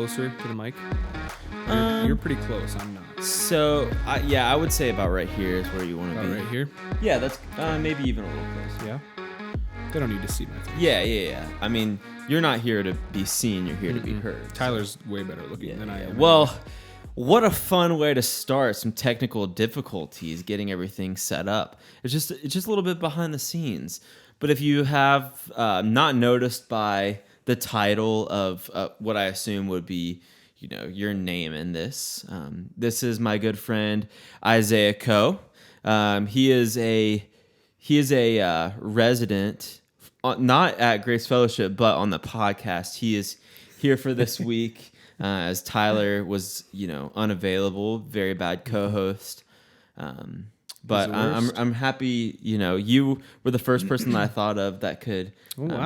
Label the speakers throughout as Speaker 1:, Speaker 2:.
Speaker 1: closer to the mic?
Speaker 2: Um,
Speaker 1: You're pretty close. I'm not.
Speaker 2: So, I would say about right here is where you want to
Speaker 1: About
Speaker 2: be.
Speaker 1: right here?
Speaker 2: Yeah, that's maybe even a little close.
Speaker 1: Yeah. They don't need to see my face.
Speaker 2: Yeah. I mean, you're not here to be seen. You're here to be heard.
Speaker 1: Tyler's way better looking than I am.
Speaker 2: Well, what a fun way to start. Some technical difficulties getting everything set up. It's just a little bit behind the scenes. But if you have not noticed by the title of what I assume would be, your name in this, this is my good friend Isaiah Coe. He is a resident, not at Grace Fellowship, but on the podcast. He is here for this week. As Tyler was, unavailable, very bad co-host. But I'm happy, you were the first person that I thought of that could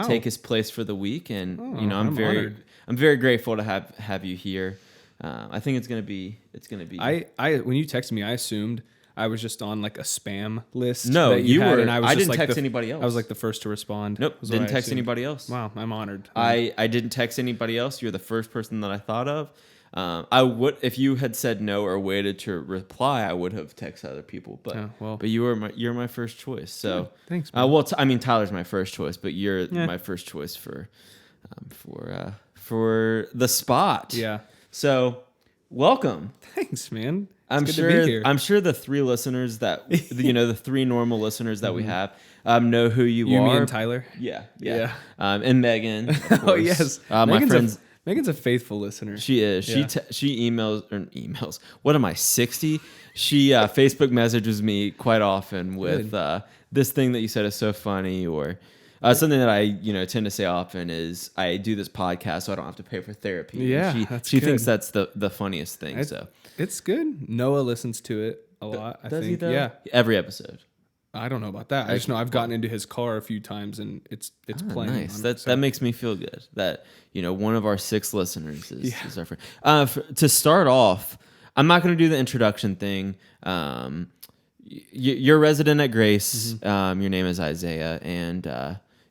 Speaker 2: take his place for the week, and I'm very
Speaker 1: honored.
Speaker 2: I'm very grateful to have you here. I think it's gonna be.
Speaker 1: I when you texted me, I assumed I was just on like a spam list.
Speaker 2: No,
Speaker 1: that you
Speaker 2: you
Speaker 1: had,
Speaker 2: were.
Speaker 1: And I was
Speaker 2: I
Speaker 1: just
Speaker 2: didn't
Speaker 1: like
Speaker 2: text anybody else.
Speaker 1: I was like the first to respond.
Speaker 2: Nope,
Speaker 1: was what
Speaker 2: didn't
Speaker 1: I
Speaker 2: text
Speaker 1: assumed.
Speaker 2: anybody else.
Speaker 1: Wow, I'm honored.
Speaker 2: I didn't text anybody else. You're the first person that I thought of. I would, if you had said no or waited to reply, I would have texted other people. But but you're my first choice. So
Speaker 1: Yeah, thanks. Man.
Speaker 2: Well, Tyler's my first choice, but you're my first choice for the spot.
Speaker 1: Yeah.
Speaker 2: So welcome.
Speaker 1: Thanks, man.
Speaker 2: I'm sure the three listeners that the three normal listeners that we have know who you are.
Speaker 1: Me and Tyler.
Speaker 2: Yeah. And Megan. Of course.
Speaker 1: Oh yes,
Speaker 2: My friends.
Speaker 1: Megan's a faithful listener.
Speaker 2: She is.
Speaker 1: Yeah.
Speaker 2: She emails. What am I, 60? She Facebook messages me quite often with this thing that you said is so funny, or something that I tend to say often is I do this podcast so I don't have to pay for therapy.
Speaker 1: Yeah,
Speaker 2: she thinks that's the funniest thing. So
Speaker 1: it's good. Noah listens to it a lot. I think.
Speaker 2: He though?
Speaker 1: Yeah,
Speaker 2: every episode.
Speaker 1: I don't know about that. I just know I've gotten into his car a few times and it's playing.
Speaker 2: Nice. That makes me feel good. That one of our 6 listeners is our friend. To start off, I'm not going to do the introduction thing. You're a resident at Grace.
Speaker 1: Mm-hmm.
Speaker 2: Your name is Isaiah, and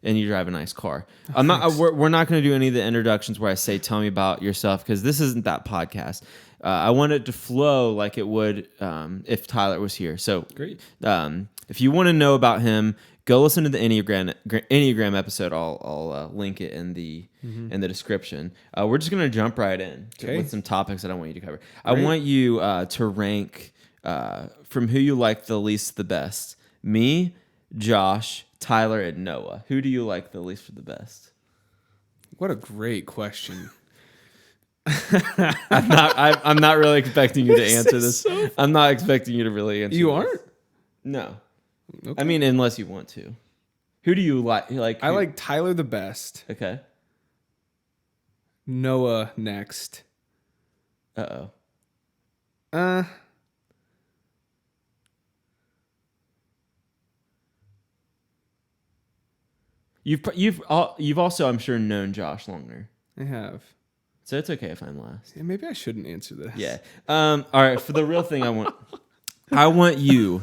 Speaker 2: you drive a nice car. I'm not. We're not going to do any of the introductions where I say, "Tell me about yourself," because this isn't that podcast. I want it to flow like it would if Tyler was here. So
Speaker 1: Great.
Speaker 2: If you want to know about him, go listen to the Enneagram episode. I'll link it in the description. We're just gonna jump right in with some topics that I want you to cover. Great. I want you to rank from who you like the least to the best. Me, Josh, Tyler, and Noah. Who do you like the least or the best?
Speaker 1: What a great question.
Speaker 2: I'm not really expecting you to answer this. I'm not expecting you to really answer.
Speaker 1: You
Speaker 2: this.
Speaker 1: aren't?
Speaker 2: No.
Speaker 1: Okay.
Speaker 2: I mean, unless you want to. Who do you like?
Speaker 1: I like Tyler the best.
Speaker 2: Okay.
Speaker 1: Noah next.
Speaker 2: Uh-oh. You've also, I'm sure, known Josh longer.
Speaker 1: I have.
Speaker 2: So it's okay if I'm last.
Speaker 1: Yeah, maybe I shouldn't answer this.
Speaker 2: Yeah. All right. For the real thing, I want you.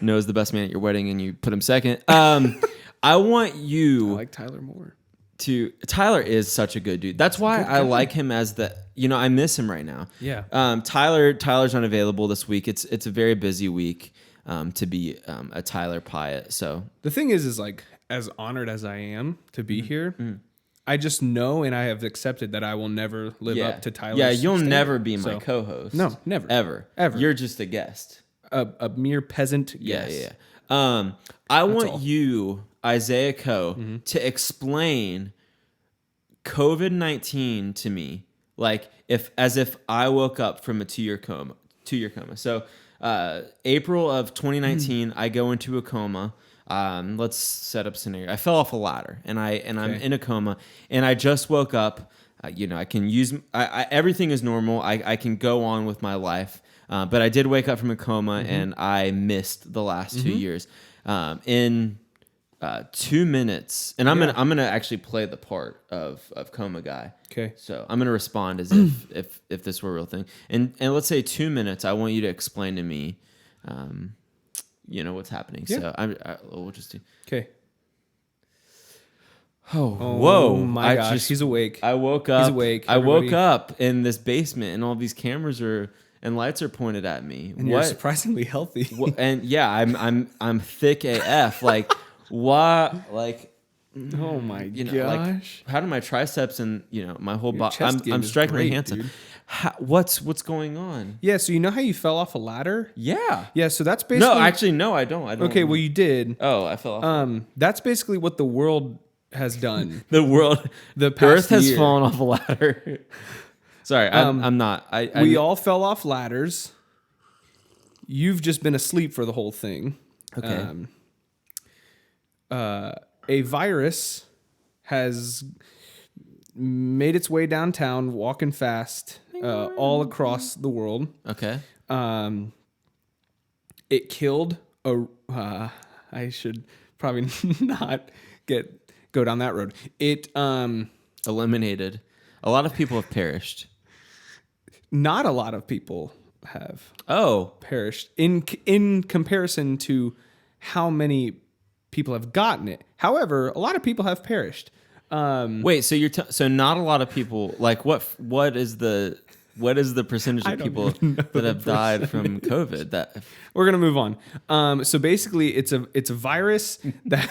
Speaker 2: Noah's the best man at your wedding, and you put him second. I want you.
Speaker 1: I like Tyler more.
Speaker 2: Tyler is such a good dude. That's why I like him as I miss him right now.
Speaker 1: Yeah.
Speaker 2: Tyler's unavailable this week. It's a very busy week to be a Tyler Pyatt. So
Speaker 1: the thing is like, as honored as I am to be here, I just know and I have accepted that I will never live up to Tyler's
Speaker 2: Yeah, you'll
Speaker 1: standard.
Speaker 2: never be my co-host.
Speaker 1: No, never.
Speaker 2: Ever. You're just a guest.
Speaker 1: A mere peasant guest.
Speaker 2: Yeah. I want you, Isaiah Coe, to explain COVID-19 to me, like as if I woke up from a 2-year coma. So April of 2019, I go into a coma. Let's set up a scenario. I fell off a ladder and I'm in a coma, and I just woke up. I can use everything is normal. I can go on with my life. But I did wake up from a coma and I missed the last 2 years. In 2 minutes, and I'm gonna actually play the part of coma guy.
Speaker 1: Okay.
Speaker 2: So I'm gonna respond as if this were a real thing. And let's say 2 minutes. I want you to explain to me, what's happening.
Speaker 1: Yeah.
Speaker 2: So we'll just do.
Speaker 1: Okay.
Speaker 2: Oh, whoa!
Speaker 1: My gosh, he's awake.
Speaker 2: I woke up.
Speaker 1: He's awake.
Speaker 2: I woke up in this basement, and all these cameras and lights are pointed at me.
Speaker 1: And you're surprisingly healthy.
Speaker 2: And yeah, I'm thick AF. Like what? Like
Speaker 1: oh my gosh!
Speaker 2: Like how do my triceps and my whole body? I'm strikingly handsome. What's going on?
Speaker 1: Yeah, so you know how you fell off a ladder?
Speaker 2: Yeah.
Speaker 1: Yeah, so that's basically...
Speaker 2: No, actually, no, I don't.
Speaker 1: Okay, well, you did.
Speaker 2: Oh, I fell off.
Speaker 1: That's basically what the world has done.
Speaker 2: The Earth has fallen off a ladder. Sorry, I'm not.
Speaker 1: We all fell off ladders. You've just been asleep for the whole thing.
Speaker 2: Okay.
Speaker 1: A virus has made its way downtown, walking fast, all across the world.
Speaker 2: Okay.
Speaker 1: It killed I should probably not go down that road. It
Speaker 2: eliminated. A lot of people have perished.
Speaker 1: Not a lot of people have perished in comparison to how many people have gotten it. However, a lot of people have perished.
Speaker 2: Wait, so so not a lot of people. Like what is the percentage of people that have died from COVID? That
Speaker 1: we're gonna move on. So basically, it's a virus that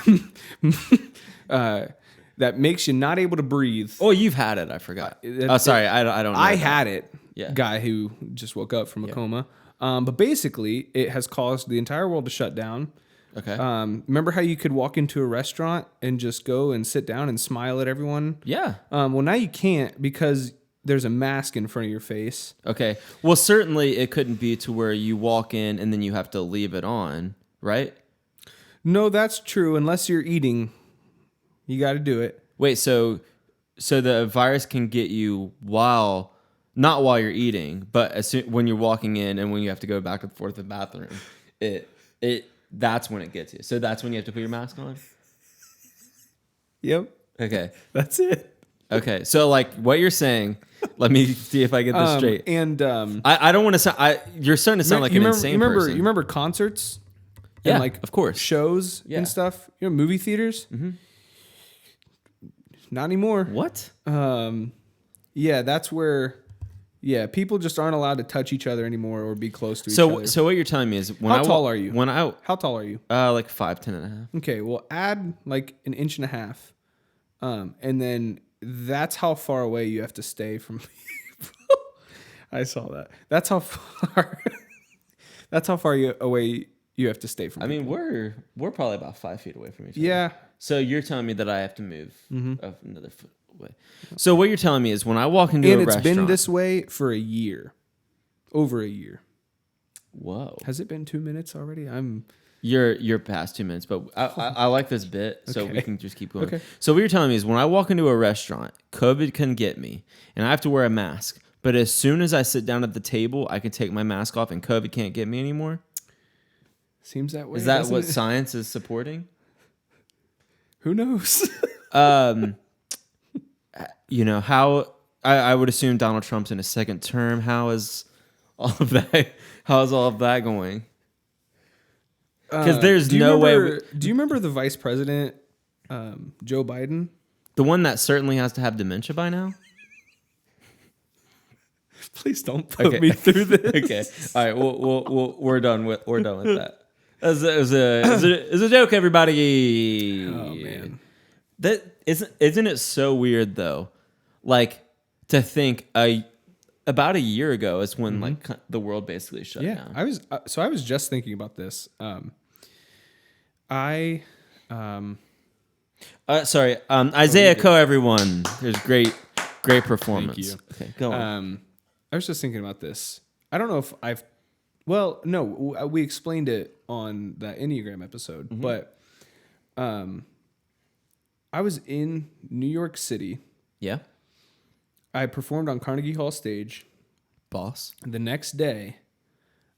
Speaker 1: that makes you not able to breathe.
Speaker 2: Oh, you've had it. I forgot. Oh, sorry. I don't know.
Speaker 1: I had it.
Speaker 2: Yeah.
Speaker 1: Guy who just woke up from a coma. But basically, it has caused the entire world to shut down.
Speaker 2: Okay.
Speaker 1: Remember how you could walk into a restaurant and just go and sit down and smile at everyone?
Speaker 2: Yeah.
Speaker 1: Well, now you can't because there's a mask in front of your face.
Speaker 2: Okay. Well, certainly it couldn't be to where you walk in and then you have to leave it on, right?
Speaker 1: No, that's true. Unless you're eating, you got to do it.
Speaker 2: Wait, so the virus can get you not while you're eating, but when you're walking in and when you have to go back and forth to the bathroom, that's when it gets you. So that's when you have to put your mask on?
Speaker 1: Yep.
Speaker 2: Okay.
Speaker 1: That's it.
Speaker 2: Okay. So like what you're saying, let me see if I get this straight.
Speaker 1: And
Speaker 2: I don't want to sound you're starting to sound like an insane person.
Speaker 1: You remember concerts?
Speaker 2: Yeah,
Speaker 1: and like
Speaker 2: of course.
Speaker 1: Shows and stuff. Movie theaters? Mm-hmm. Not anymore.
Speaker 2: What?
Speaker 1: Yeah, that's where people just aren't allowed to touch each other anymore or be close to each other.
Speaker 2: So what you're telling me is
Speaker 1: how tall are you?
Speaker 2: How
Speaker 1: tall are you?
Speaker 2: Like 5'10.5".
Speaker 1: Okay, well add like an inch and a half. And then that's how far away you have to stay from people. I saw that. That's how far away you have to stay from people.
Speaker 2: I mean, we're probably about 5 feet away from each other.
Speaker 1: Yeah.
Speaker 2: So you're telling me that I have to move another foot away. So what you're telling me is when I walk into a restaurant...
Speaker 1: And it's been this way for a year. Over a year.
Speaker 2: Whoa.
Speaker 1: Has it been 2 minutes already?
Speaker 2: You're past 2 minutes, but I like this bit, so we can just keep going.
Speaker 1: Okay.
Speaker 2: So what you're telling me is when I walk into a restaurant, COVID can get me, and I have to wear a mask. But as soon as I sit down at the table, I can take my mask off, and COVID can't get me anymore?
Speaker 1: Seems that way.
Speaker 2: Is that what science is supporting?
Speaker 1: Who knows?
Speaker 2: How I would assume Donald Trump's in his second term. How is all of that going? Because there's no way.
Speaker 1: Do you remember the vice president, Joe Biden?
Speaker 2: The one that certainly has to have dementia by now?
Speaker 1: Please don't put me through this.
Speaker 2: Okay. All right. We're done with that. It's a joke, everybody.
Speaker 1: Oh man.
Speaker 2: That isn't it so weird though? Like to think about a year ago is when like the world basically shut down.
Speaker 1: I was just thinking about this.
Speaker 2: Isaiah Coe, everyone. There's great performance.
Speaker 1: Thank you.
Speaker 2: Okay, go on.
Speaker 1: I was just thinking about this. I don't know if we explained it on that Enneagram episode, but I was in New York City.
Speaker 2: Yeah.
Speaker 1: I performed on Carnegie Hall stage.
Speaker 2: Boss.
Speaker 1: The next day,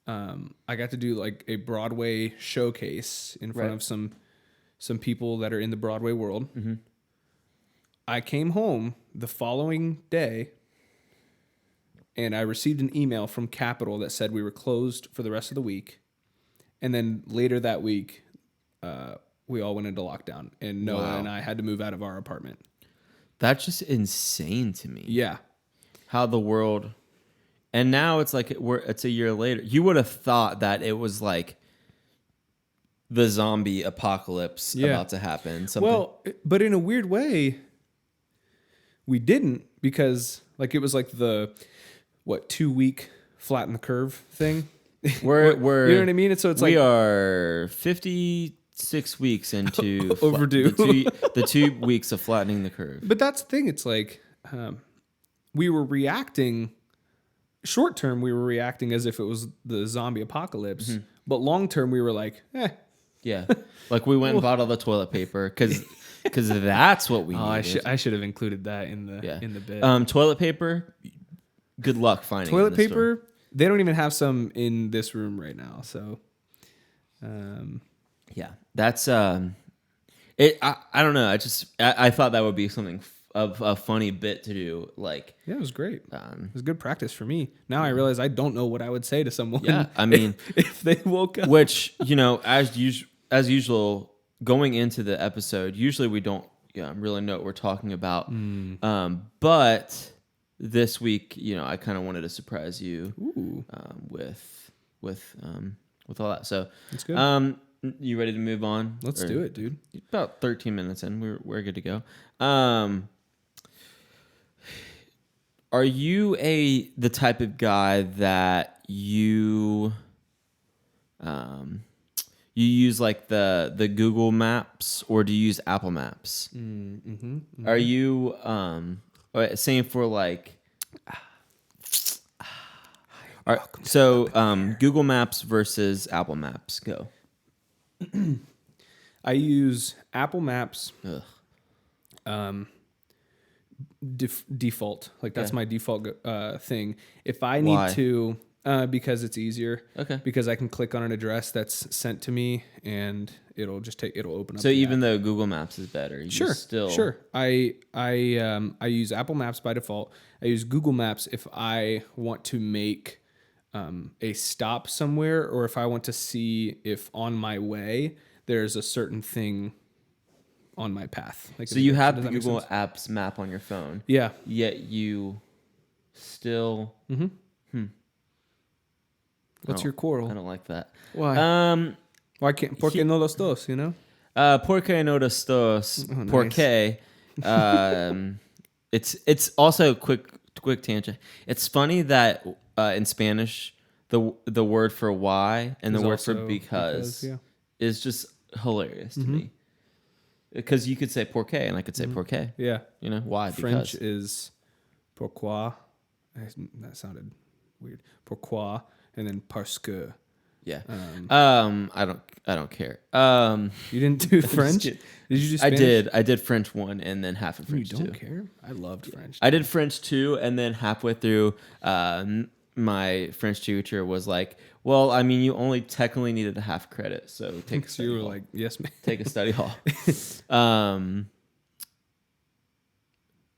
Speaker 1: I got to do like a Broadway showcase in front of some people that are in the Broadway world. Mm-hmm. I came home the following day, and I received an email from Capitol that said we were closed for the rest of the week. And then later that week, we all went into lockdown, and Noah
Speaker 2: Wow.
Speaker 1: and I had to move out of our apartment.
Speaker 2: That's just insane to me.
Speaker 1: Yeah.
Speaker 2: How the world, and now it's like it's a year later. You would have thought that it was like the zombie apocalypse about to happen. Something.
Speaker 1: Well, but in a weird way, we didn't, because like it was like the 2-week flatten the curve thing.
Speaker 2: we're
Speaker 1: you know what I mean? So it's
Speaker 2: we
Speaker 1: like
Speaker 2: are 56 weeks into
Speaker 1: Overdue.
Speaker 2: the 2 weeks of flattening the curve.
Speaker 1: But that's the thing. It's like we were reacting. Short term, we were reacting as if it was the zombie apocalypse.
Speaker 2: Mm-hmm.
Speaker 1: But long term, we were like,
Speaker 2: Yeah, like we went and bought all the toilet paper because that's what we needed.
Speaker 1: I should have included that in the bit.
Speaker 2: Toilet paper. Good luck finding it in
Speaker 1: Toilet
Speaker 2: the store.
Speaker 1: paper. They don't even have some in this room right now. So,
Speaker 2: Yeah, that's it. I don't know. I thought that would be something of a funny bit to do. Like,
Speaker 1: yeah, it was great. It was good practice for me. Now I realize I don't know what I would say to someone.
Speaker 2: Yeah, I mean,
Speaker 1: if they woke up.
Speaker 2: which as usual, going into the episode, usually we don't really know what we're talking about. But this week, I kind of wanted to surprise you with all that. So
Speaker 1: That's good.
Speaker 2: You ready to move on?
Speaker 1: Let's do it, dude.
Speaker 2: About 13 minutes in, we're good to go. Are you the type of guy that you use like the Google Maps, or do you use Apple Maps? Are you same for like? Google Maps versus Apple Maps. Go.
Speaker 1: I use Apple Maps
Speaker 2: Ugh.
Speaker 1: default. Like that's my default thing. If I
Speaker 2: Why?
Speaker 1: need to, because it's easier.
Speaker 2: Okay.
Speaker 1: Because I can click on an address that's sent to me, and it'll open up.
Speaker 2: So
Speaker 1: the
Speaker 2: even
Speaker 1: app.
Speaker 2: though Google Maps is better, you still
Speaker 1: Sure. I use Apple Maps by default. I use Google Maps if I want to make a stop somewhere, or if I want to see if on my way there's a certain thing on my path. Like,
Speaker 2: So you have
Speaker 1: does
Speaker 2: the
Speaker 1: that make
Speaker 2: Google
Speaker 1: sense?
Speaker 2: Apps map on your phone.
Speaker 1: Yeah.
Speaker 2: Yet you still.
Speaker 1: What's your
Speaker 2: I
Speaker 1: quarrel?
Speaker 2: don't like that.
Speaker 1: Why? Why can't? Porque no los dos? You know.
Speaker 2: Porque no dos dos.
Speaker 1: Oh, nice.
Speaker 2: Porque. It's also quick tangent. It's funny that in Spanish the word for why and the
Speaker 1: Is
Speaker 2: word for
Speaker 1: also
Speaker 2: because
Speaker 1: yeah.
Speaker 2: is just hilarious to me. Because you could say porque and I could say porque.
Speaker 1: Yeah.
Speaker 2: Why?
Speaker 1: French
Speaker 2: Because.
Speaker 1: is pourquoi. That sounded weird. Pourquoi, and then parce que.
Speaker 2: Yeah. I don't care.
Speaker 1: You didn't do French?
Speaker 2: kidding.
Speaker 1: Did you do
Speaker 2: I
Speaker 1: Spanish?
Speaker 2: did French 1 and then half of
Speaker 1: You
Speaker 2: French
Speaker 1: don't
Speaker 2: 2.
Speaker 1: care? I loved French.
Speaker 2: I did French 2 and then halfway through my French tutor was like, "Well, I mean, you only technically needed a half credit, so take a
Speaker 1: So
Speaker 2: study
Speaker 1: you were
Speaker 2: hall.
Speaker 1: like, yes, man.
Speaker 2: Take a study hall."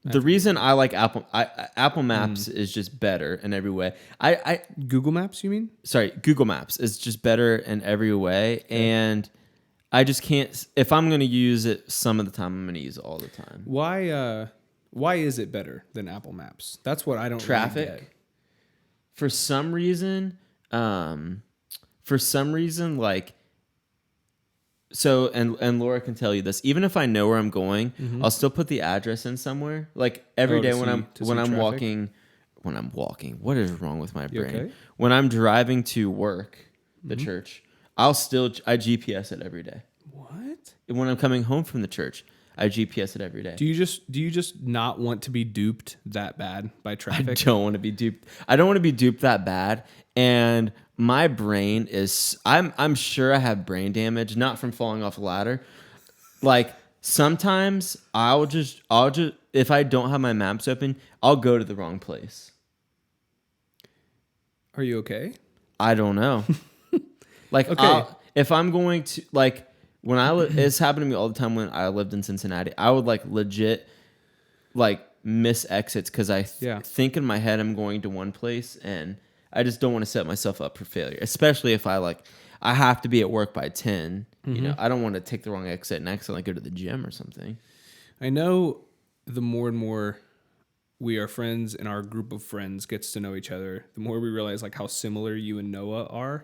Speaker 2: The reason I like Apple Maps is just better in every way.
Speaker 1: Google Maps, you mean?
Speaker 2: Sorry, Google Maps is just better in every way, and I just can't. If I'm going to use it some of the time, I'm going to use it all the time.
Speaker 1: Why is it better than Apple Maps? That's what I don't
Speaker 2: Traffic.
Speaker 1: really get.
Speaker 2: For some reason, like, so, and Laura can tell you this. Even if I know where I'm going, I'll still put the address in somewhere. Like every day when I'm walking. What is wrong with my brain?
Speaker 1: okay?
Speaker 2: When I'm driving to work, the church, I GPS it every day.
Speaker 1: What?
Speaker 2: When I'm coming home from the church, I GPS it every day.
Speaker 1: Do you just not want to be duped that bad by
Speaker 2: I
Speaker 1: traffic?
Speaker 2: don't want to be duped. I don't want to be duped that bad. And my brain is, I'm sure I have brain damage, not from falling off a ladder. Like sometimes I'll just, if I don't have my maps open, I'll go to the wrong place.
Speaker 1: Are you okay?
Speaker 2: I don't know. Like,
Speaker 1: Okay.
Speaker 2: If I'm going to, like, when it's happened to me all the time when I lived in Cincinnati, I would like legit like miss exits because I think in my head I'm going to one place and I just don't want to set myself up for failure, especially if I I have to be at work by 10. You know, I don't want to take the wrong exit and accidentally go to the gym or something.
Speaker 1: I know the more and more we are friends and our group of friends gets to know each other, the more we realize like how similar you and Noah are.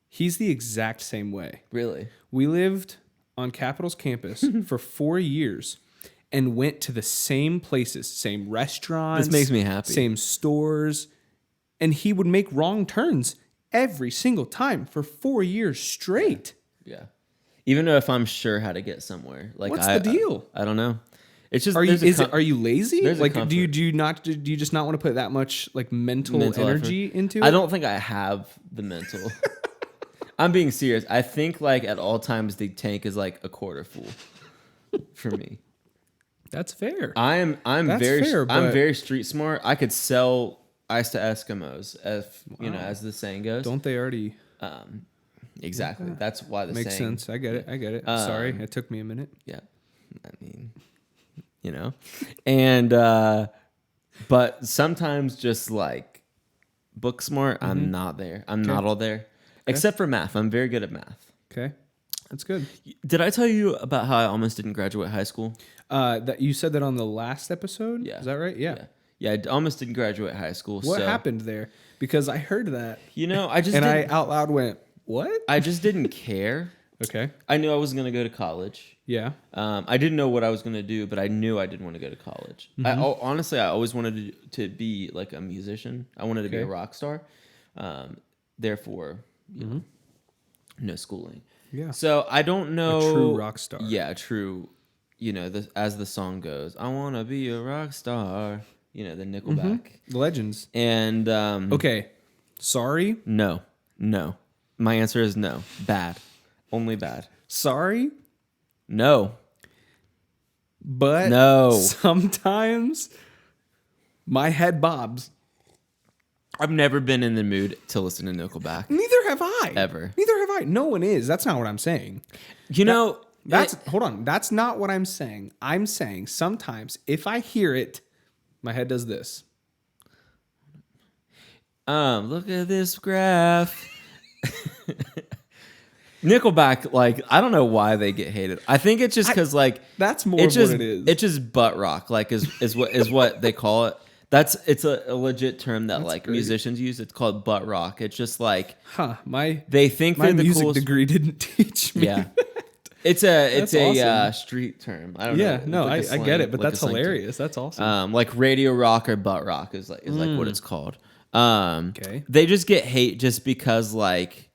Speaker 1: He's the exact same way.
Speaker 2: Really?
Speaker 1: We lived on Capitol's campus for 4 years and went to the same places, same restaurants.
Speaker 2: This makes me happy.
Speaker 1: Same stores. And he would make wrong turns every single time for 4 years straight.
Speaker 2: Yeah. Even though if I'm sure how to get somewhere, like
Speaker 1: What's the deal?
Speaker 2: I don't know. It's just
Speaker 1: Are you lazy?
Speaker 2: there's a
Speaker 1: Like, do you
Speaker 2: comfort.
Speaker 1: do you just not want to put that much like mental
Speaker 2: Mental
Speaker 1: energy
Speaker 2: effort.
Speaker 1: into it?
Speaker 2: I don't think I have the mental. I'm being serious. I think like at all times the tank is like a quarter full for me.
Speaker 1: That's fair.
Speaker 2: I'm
Speaker 1: That's
Speaker 2: very
Speaker 1: fair,
Speaker 2: I'm
Speaker 1: but-
Speaker 2: very street smart. I could sell ice to Eskimos, if you know, as the saying goes.
Speaker 1: Don't they already
Speaker 2: Exactly. That's why the
Speaker 1: make
Speaker 2: saying
Speaker 1: sense? I get it. Sorry, it took me a minute.
Speaker 2: Yeah. I mean, you know. And but sometimes just like book smart, I'm not there. I'm not all there. Except for math. I'm very good at math.
Speaker 1: Okay, that's good.
Speaker 2: Did I tell you about how I almost didn't graduate high school?
Speaker 1: That you said that on the last episode.
Speaker 2: Yeah.
Speaker 1: Is that right? Yeah.
Speaker 2: Yeah, I almost didn't graduate high school.
Speaker 1: What
Speaker 2: so,
Speaker 1: happened there? Because I heard that,
Speaker 2: You know, I just
Speaker 1: and I
Speaker 2: didn't,
Speaker 1: out loud went, "What?"
Speaker 2: I just didn't care.
Speaker 1: Okay.
Speaker 2: I knew I was going to go to college.
Speaker 1: Yeah.
Speaker 2: I didn't know what I was going to do, but I knew I didn't want to go to college. Honestly, I always wanted to be like a musician. I wanted to be a
Speaker 1: Okay.
Speaker 2: rock star. Therefore, you know, no schooling.
Speaker 1: Yeah.
Speaker 2: So I don't know.
Speaker 1: A true rock star.
Speaker 2: Yeah, true. You know, as the song goes, I want to be a rock star. You know, the Nickelback.
Speaker 1: The legends.
Speaker 2: And
Speaker 1: Okay. Sorry.
Speaker 2: no. My answer is no. Bad. Only bad.
Speaker 1: Sorry.
Speaker 2: No.
Speaker 1: But
Speaker 2: No.
Speaker 1: sometimes my head bobs.
Speaker 2: I've never been in the mood to listen to Nickelback.
Speaker 1: Neither have I.
Speaker 2: Ever.
Speaker 1: Neither have I. No one is. That's not what I'm saying.
Speaker 2: You know,
Speaker 1: Hold on. That's not what I'm saying. I'm saying sometimes if I hear it, my head does this.
Speaker 2: look at this graph. Nickelback, like, I don't know why they get hated. I think it's just because, like,
Speaker 1: That's more
Speaker 2: it's
Speaker 1: of
Speaker 2: just
Speaker 1: what it is.
Speaker 2: it's just butt rock, like, is what they call it. It's a legit term that like
Speaker 1: great.
Speaker 2: musicians use. It's called butt rock. It's just like
Speaker 1: My
Speaker 2: they think they're the
Speaker 1: music
Speaker 2: coolest.
Speaker 1: degree didn't teach me.
Speaker 2: Yeah, it's a
Speaker 1: awesome.
Speaker 2: street term. I don't know.
Speaker 1: Yeah, no,
Speaker 2: It's
Speaker 1: I
Speaker 2: like a
Speaker 1: get it,
Speaker 2: slang-
Speaker 1: but
Speaker 2: like a
Speaker 1: that's
Speaker 2: slang term.
Speaker 1: hilarious. That's awesome.
Speaker 2: Like radio rock or butt rock is like what it's called.
Speaker 1: Okay.
Speaker 2: They just get hate just because like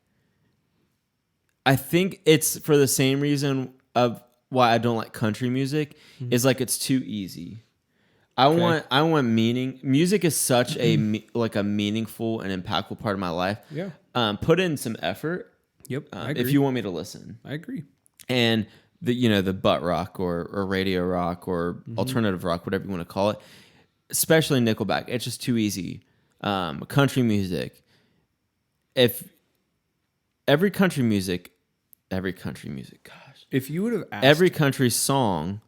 Speaker 2: I think it's for the same reason of why I don't like country music is like it's too easy. I want meaning. Music is such a meaningful and impactful part of my life.
Speaker 1: Yeah.
Speaker 2: Put in some effort
Speaker 1: Yep. I agree.
Speaker 2: if you want me to listen.
Speaker 1: I agree.
Speaker 2: And the butt rock or radio rock or alternative rock, whatever you want to call it, especially Nickelback, it's just too easy. Country music, if every country music, gosh,
Speaker 1: If you would have asked
Speaker 2: every country song,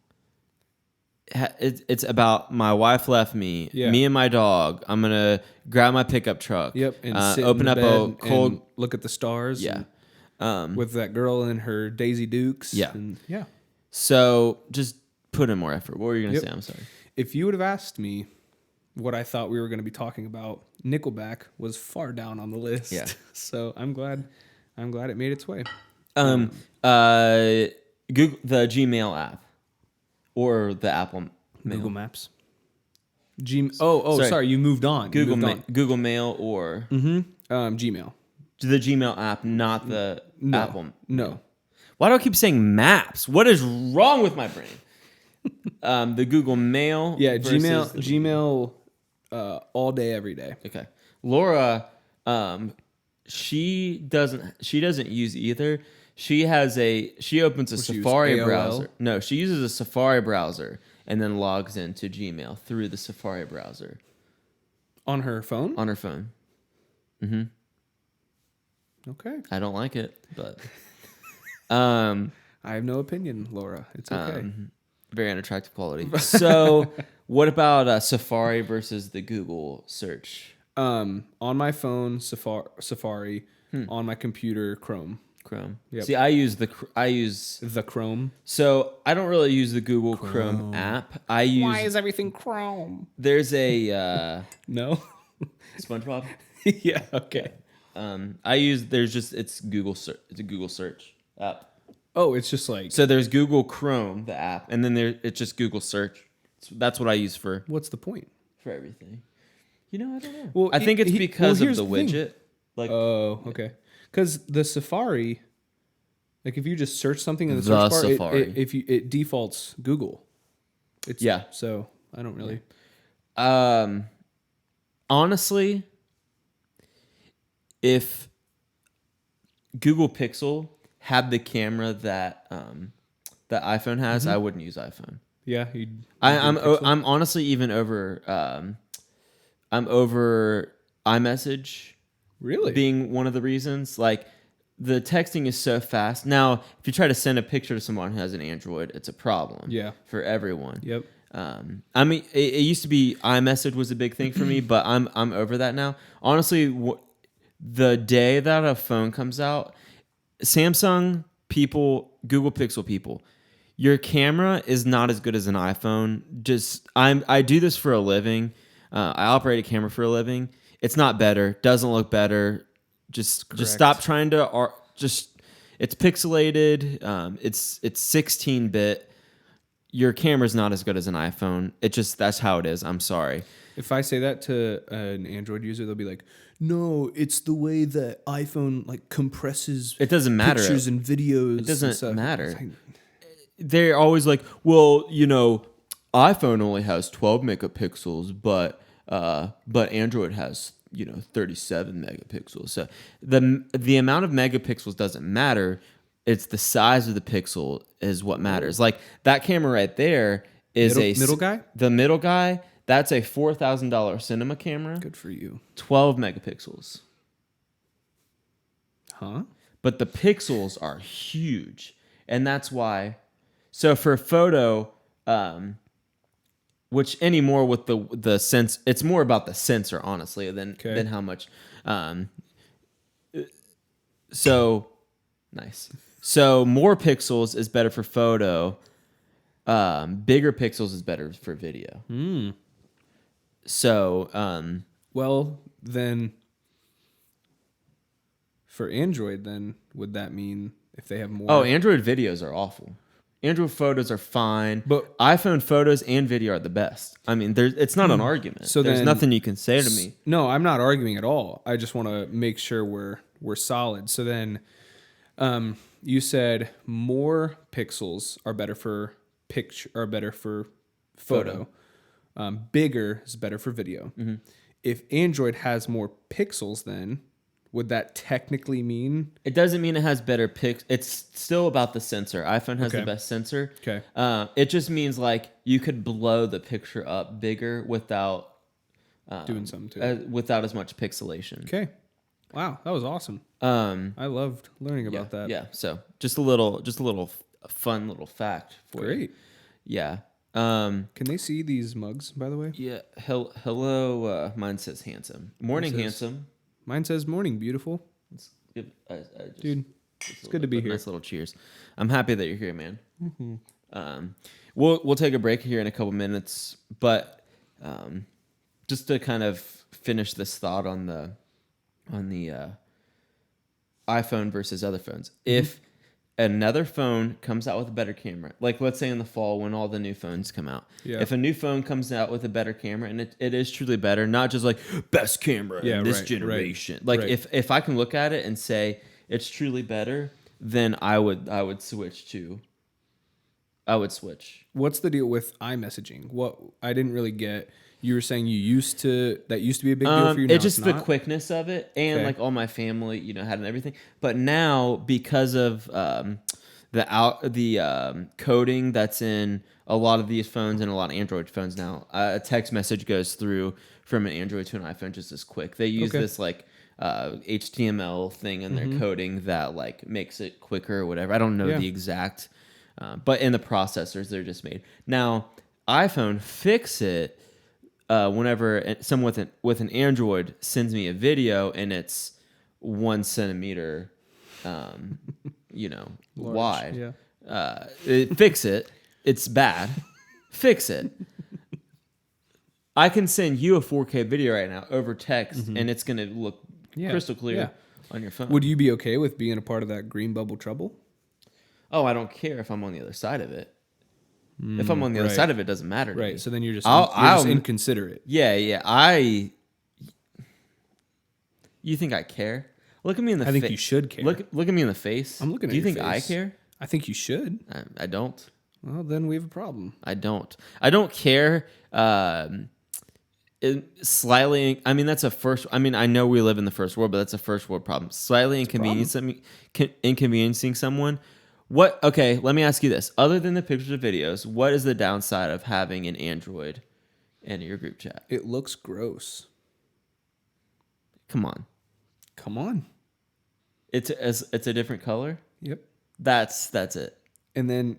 Speaker 2: it's about my wife left me,
Speaker 1: Yeah.
Speaker 2: me and my dog. I'm gonna grab my pickup truck,
Speaker 1: Yep. And sit
Speaker 2: open
Speaker 1: in
Speaker 2: up
Speaker 1: the
Speaker 2: a
Speaker 1: bed
Speaker 2: cold,
Speaker 1: and look at the stars.
Speaker 2: yeah.
Speaker 1: and with that girl in her Daisy Dukes.
Speaker 2: Yeah.
Speaker 1: And yeah.
Speaker 2: So just put in more effort. What were you gonna
Speaker 1: Yep.
Speaker 2: say? I'm sorry.
Speaker 1: If you would have asked me what I thought we were going to be talking about, Nickelback was far down on the list.
Speaker 2: Yeah.
Speaker 1: So I'm glad it made its way.
Speaker 2: Google the Gmail app or the Apple Mail.
Speaker 1: Google Maps. Sorry.
Speaker 2: Sorry.
Speaker 1: You moved on. You moved on.
Speaker 2: Google Mail or
Speaker 1: Gmail.
Speaker 2: the Gmail app, not the
Speaker 1: No.
Speaker 2: Apple.
Speaker 1: No.
Speaker 2: Why do I keep saying Maps? What is wrong with my brain? The Google Mail.
Speaker 1: Yeah,
Speaker 2: versus the-
Speaker 1: Gmail all day, every day.
Speaker 2: Okay, Laura. She doesn't use either. She opens a
Speaker 1: She use
Speaker 2: Safari
Speaker 1: AOL?
Speaker 2: browser. No, she uses a Safari browser and then logs into Gmail through the Safari browser
Speaker 1: On her phone?
Speaker 2: on her phone.
Speaker 1: Okay.
Speaker 2: I don't like it, but
Speaker 1: I have no opinion, Laura. It's okay.
Speaker 2: very unattractive quality. So, what about Safari versus the Google search?
Speaker 1: On my phone, Safari. On my computer, Chrome.
Speaker 2: Chrome.
Speaker 1: Yep.
Speaker 2: See, I use
Speaker 1: The Chrome.
Speaker 2: so I don't really use the Google Chrome app. I use
Speaker 1: Why is everything Chrome?
Speaker 2: there's a
Speaker 1: No.
Speaker 2: SpongeBob.
Speaker 1: Yeah. Okay.
Speaker 2: I use it's Google search. It's a Google search app.
Speaker 1: Oh, it's just like.
Speaker 2: So there's Google Chrome, the app, and then it's just Google search. So that's what I use for
Speaker 1: What's the point?
Speaker 2: everything. I don't know.
Speaker 1: Well,
Speaker 2: I think it's because of
Speaker 1: here's
Speaker 2: the
Speaker 1: thing.
Speaker 2: widget. Like
Speaker 1: Oh, okay. Because the Safari, like if you just search something in the
Speaker 2: The
Speaker 1: search bar,
Speaker 2: Safari.
Speaker 1: it defaults Google. It's,
Speaker 2: Yeah.
Speaker 1: So I don't really.
Speaker 2: Honestly, if Google Pixel had the camera that that iPhone has, I wouldn't use iPhone.
Speaker 1: Yeah.
Speaker 2: I'm honestly even over I'm over iMessage
Speaker 1: Really.
Speaker 2: being one of the reasons. Like the texting is so fast. Now, if you try to send a picture to someone who has an Android, it's a problem.
Speaker 1: Yeah.
Speaker 2: For everyone.
Speaker 1: Yep.
Speaker 2: I mean, it used to be iMessage was a big thing for me, but I'm over that now. Honestly, the day that a phone comes out, Samsung people, Google Pixel people, your camera is not as good as an iPhone. I do this for a living. I operate a camera for a living. It's not better. Doesn't look better. Just stop trying to. It's pixelated. It's 16-bit. Your camera's not as good as an iPhone. That's how it is. I'm sorry.
Speaker 1: If I say that to an Android user, they'll be like, "No, it's the way that iPhone like compresses.
Speaker 2: It doesn't matter.
Speaker 1: Pictures and videos.
Speaker 2: It doesn't
Speaker 1: and stuff."
Speaker 2: matter.
Speaker 1: It's like,
Speaker 2: They're always like, well, iPhone only has 12 megapixels, but Android has 37 megapixels. So the amount of megapixels doesn't matter. It's the size of the pixel is what matters. Like that camera right there is
Speaker 1: middle guy.
Speaker 2: The middle guy. That's a $4,000 cinema camera.
Speaker 1: Good for you.
Speaker 2: 12 megapixels.
Speaker 1: Huh?
Speaker 2: But the pixels are huge, and that's why. So for photo, which anymore with the sense, it's more about the sensor, honestly, than how much. So nice. So more pixels is better for photo. Bigger pixels is better for video. So
Speaker 1: Well, then for Android, then would that mean if they have more?
Speaker 2: oh, Android videos are awful. Android photos are fine,
Speaker 1: But-
Speaker 2: iPhone photos and video are the best. I mean, it's not an argument.
Speaker 1: So
Speaker 2: there's
Speaker 1: then-
Speaker 2: nothing you can say to me.
Speaker 1: No, I'm not arguing at all. I just want to make sure we're solid. So then, you said more pixels are better for photo. Bigger is better for video.
Speaker 2: Mm-hmm.
Speaker 1: If Android has more pixels, then would that technically mean?
Speaker 2: It doesn't mean it has better pics. It's still about the sensor. iPhone has
Speaker 1: Okay.
Speaker 2: the best sensor.
Speaker 1: Okay.
Speaker 2: It just means like you could blow the picture up bigger without
Speaker 1: Doing something to it.
Speaker 2: without as much pixelation.
Speaker 1: Okay. Wow, that was awesome.
Speaker 2: Um,
Speaker 1: I loved learning about that.
Speaker 2: Yeah. So just a little fun little fact for you.
Speaker 1: Great.
Speaker 2: Yeah.
Speaker 1: Can they see these mugs, by the way?
Speaker 2: Yeah. Hello. Mine says handsome. Morning,
Speaker 1: says-
Speaker 2: handsome.
Speaker 1: Mine says morning, beautiful.
Speaker 2: Let's give, I just,
Speaker 1: Dude,
Speaker 2: it's
Speaker 1: good to be here.
Speaker 2: Nice little cheers. I'm happy that you're here, man. We'll take a break here in a couple minutes, but just to kind of finish this thought on the iPhone versus other phones. If another phone comes out with a better camera, like let's say in the fall when all the new phones come out,
Speaker 1: Yeah.
Speaker 2: if a new phone comes out with a better camera and it is truly better, not just like best camera
Speaker 1: Yeah,
Speaker 2: in this
Speaker 1: right,
Speaker 2: generation.
Speaker 1: right,
Speaker 2: Like
Speaker 1: right.
Speaker 2: if I can look at it and say it's truly better, then I would switch.
Speaker 1: What's the deal with iMessaging? What I didn't really get. You were saying that used to be a big deal for you. Now
Speaker 2: It's just the
Speaker 1: not?
Speaker 2: quickness of it, and
Speaker 1: Okay.
Speaker 2: like all my family, had and everything. But now because of the coding that's in a lot of these phones and a lot of Android phones now, a text message goes through from an Android to an iPhone just as quick. They use
Speaker 1: Okay.
Speaker 2: this like HTML thing in their coding that like makes it quicker or whatever. I don't know
Speaker 1: Yeah.
Speaker 2: the exact, but in the processors they're just made now. iPhone fix it. whenever someone with an Android sends me a video and it's 1 centimeter,
Speaker 1: Large,
Speaker 2: wide,
Speaker 1: yeah.
Speaker 2: fix it. It's bad. Fix it. I can send you a 4K video right now over text, and it's gonna look crystal clear on your phone.
Speaker 1: Would you be okay with being a part of that green bubble trouble?
Speaker 2: Oh, I don't care if I'm on the other side of it. If I'm on the other side of it, doesn't matter to me.
Speaker 1: Right. So then you're just inconsiderate.
Speaker 2: Yeah. You think I care? Look at me in the face.
Speaker 1: I think you should care.
Speaker 2: Look at me in the face.
Speaker 1: I'm looking at
Speaker 2: Do you
Speaker 1: your
Speaker 2: think I
Speaker 1: face.
Speaker 2: care?
Speaker 1: I think you should.
Speaker 2: I don't.
Speaker 1: Well, then we have a problem.
Speaker 2: I don't care. Slightly. I mean, that's a first. I mean, I know we live in the first world, but that's a first world problem. Slightly inconveniencing someone. What? Okay, let me ask you this. Other than the pictures or videos, what is the downside of having an Android in your group chat?
Speaker 1: It looks gross.
Speaker 2: Come on. It's a different color.
Speaker 1: Yep.
Speaker 2: That's it.
Speaker 1: And then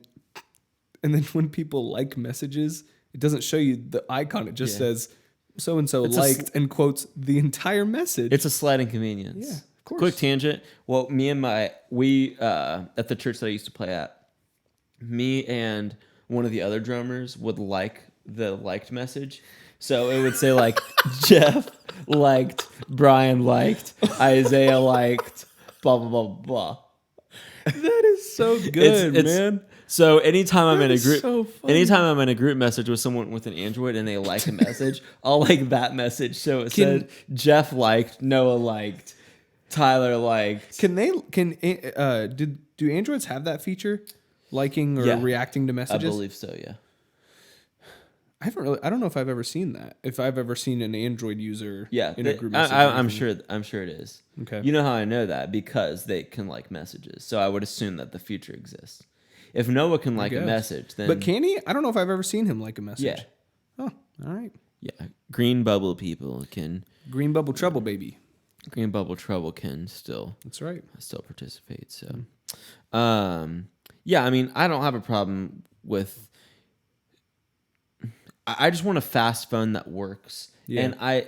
Speaker 1: when people like messages, it doesn't show you the icon. It just says so and so liked and quotes the entire message.
Speaker 2: It's a slight inconvenience.
Speaker 1: Yeah, of course.
Speaker 2: Quick tangent. Well, we at the church that I used to play at, me and one of the other drummers would like the liked message. So it would say like Jeff liked, Brian liked, Isaiah liked, blah blah blah blah.
Speaker 1: That is so good, man.
Speaker 2: So anytime I'm in a group,
Speaker 1: so funny.
Speaker 2: anytime I'm in a group message with someone with an Android and they like a message, I'll like that message. So it said Jeff liked, Noah liked, Tyler liked.
Speaker 1: Do Androids have that feature, liking or reacting to messages?
Speaker 2: I believe so. Yeah.
Speaker 1: I don't know if I've ever seen that. If I've ever seen an Android user in a group message.
Speaker 2: I'm sure it is.
Speaker 1: Okay.
Speaker 2: You know how I know that? Because they can like messages. So I would assume that the feature exists. If Noah can like a message, then
Speaker 1: But can he? I don't know if I've ever seen him like a message.
Speaker 2: Yeah.
Speaker 1: Oh, all right.
Speaker 2: Yeah. Green bubble people can
Speaker 1: Green bubble trouble, baby.
Speaker 2: Green bubble trouble can still
Speaker 1: That's right.
Speaker 2: participate. So yeah, I mean, I don't have a problem with I just want a fast phone that works. Yeah. And I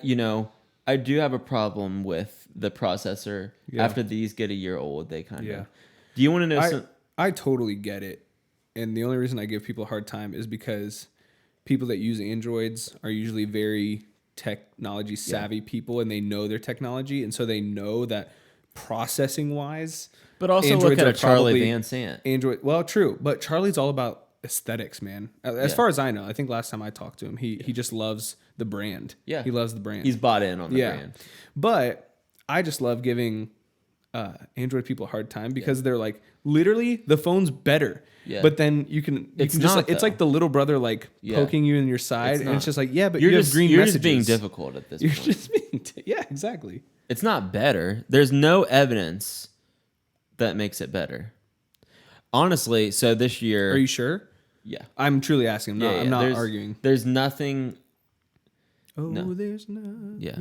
Speaker 2: do have a problem with the processor. Yeah. After these get a year old, they kind of. Do you want to know
Speaker 1: I totally get it. And the only reason I give people a hard time is because people that use Androids are usually very technology savvy people, and they know their technology, and so they know that processing wise.
Speaker 2: But also
Speaker 1: Androids
Speaker 2: look at a Charlie Van Sant.
Speaker 1: Android, well, true, but Charlie's all about aesthetics, man. As far as I know, I think last time I talked to him, he just loves the brand.
Speaker 2: Yeah,
Speaker 1: he loves the brand.
Speaker 2: He's bought in on the brand.
Speaker 1: But I just love giving Android people a hard time because they're like, literally, the phone's better. Yeah. But then you can just like, it's like the little brother like poking you in your side, and it's just like, but you have green messages.
Speaker 2: You're just being difficult at this point.
Speaker 1: You're just being exactly.
Speaker 2: It's not better. There's no evidence that makes it better. Honestly, so this year,
Speaker 1: are you sure?
Speaker 2: Yeah,
Speaker 1: I'm truly asking. I'm not arguing.
Speaker 2: There's nothing.
Speaker 1: There's nothing.
Speaker 2: Yeah,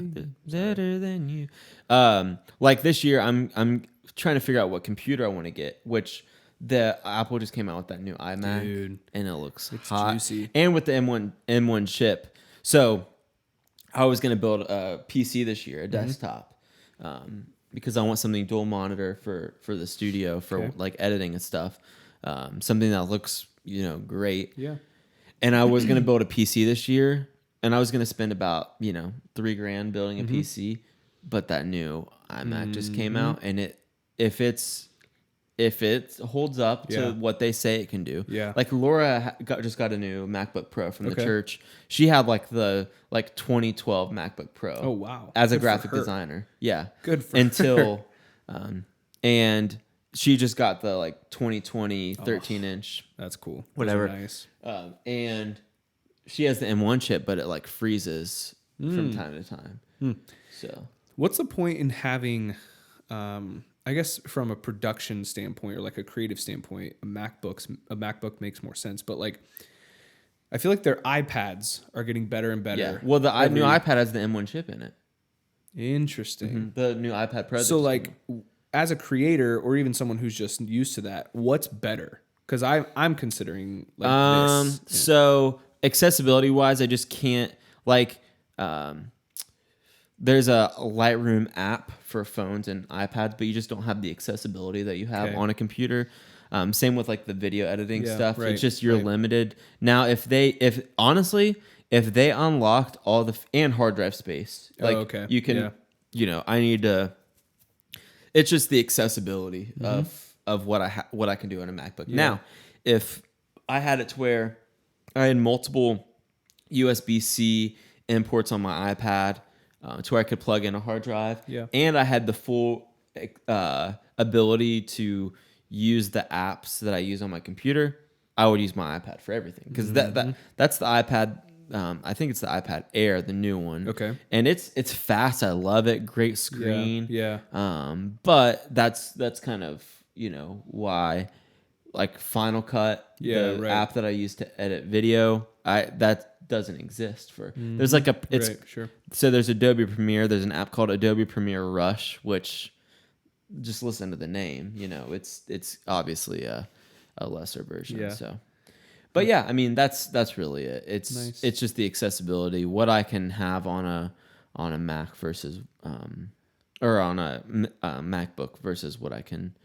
Speaker 2: better than you. Like this year, I'm trying to figure out what computer I want to get. Which the Apple just came out with that new iMac,
Speaker 1: dude,
Speaker 2: and it looks hot.
Speaker 1: Juicy.
Speaker 2: And with the M1 chip. So I was gonna build a PC this year, a desktop, because I want something dual monitor for the studio for like editing and stuff. Something that looks great.
Speaker 1: Yeah.
Speaker 2: And I was gonna build a PC this year. And I was going to spend about, $3,000 building a PC, but that new iMac just came out, and if it holds up to what they say it can do.
Speaker 1: Yeah.
Speaker 2: Like Laura just got a new MacBook Pro from the church. She had the 2012 MacBook Pro.
Speaker 1: Oh wow.
Speaker 2: As a graphic designer. Yeah.
Speaker 1: Good for
Speaker 2: her. And she just got the 2020 13-inch.
Speaker 1: That's cool.
Speaker 2: Whatever.
Speaker 1: Nice.
Speaker 2: And she has the M1 chip, but it freezes from time to time. So,
Speaker 1: what's the point in having, I guess, from a production standpoint or a creative standpoint, a MacBook makes more sense. But I feel like their iPads are getting better and better.
Speaker 2: Yeah. Well, the new iPad has the M1 chip in it.
Speaker 1: Interesting.
Speaker 2: The new iPad Pro.
Speaker 1: So, as a creator or even someone who's just used to that, what's better? Because I'm considering this.
Speaker 2: So accessibility wise, I just can't there's a Lightroom app for phones and iPads, but you just don't have the accessibility that you have
Speaker 1: Okay.
Speaker 2: on a computer. Same with like the video editing
Speaker 1: Yeah,
Speaker 2: stuff.
Speaker 1: right,
Speaker 2: It's just you're
Speaker 1: right.
Speaker 2: limited. Now, if they unlocked all and hard drive space, like
Speaker 1: okay.
Speaker 2: you can,
Speaker 1: Yeah.
Speaker 2: I need to. It's just the accessibility
Speaker 1: Mm-hmm.
Speaker 2: of what I can do on a MacBook. Now, if I had it to where I had multiple USB-C imports on my iPad to where I could plug in a hard drive,
Speaker 1: Yeah.
Speaker 2: and I had the full ability to use the apps that I use on my computer, I would use my iPad for everything because that's the iPad. I think it's the iPad Air, the new one.
Speaker 1: Okay.
Speaker 2: And it's fast. I love it. Great screen.
Speaker 1: Yeah.
Speaker 2: But that's kind of why, like Final Cut,
Speaker 1: Yeah,
Speaker 2: the
Speaker 1: right.
Speaker 2: app that I use to edit video, that doesn't exist for. There's like it's
Speaker 1: Right, sure.
Speaker 2: so there's Adobe Premiere. There's an app called Adobe Premiere Rush, which just listen to the name. It's obviously a lesser version.
Speaker 1: Yeah.
Speaker 2: So, but yeah, I mean that's really it.
Speaker 1: Nice.
Speaker 2: It's just the accessibility, what I can have on a Mac versus or on a MacBook versus what I can,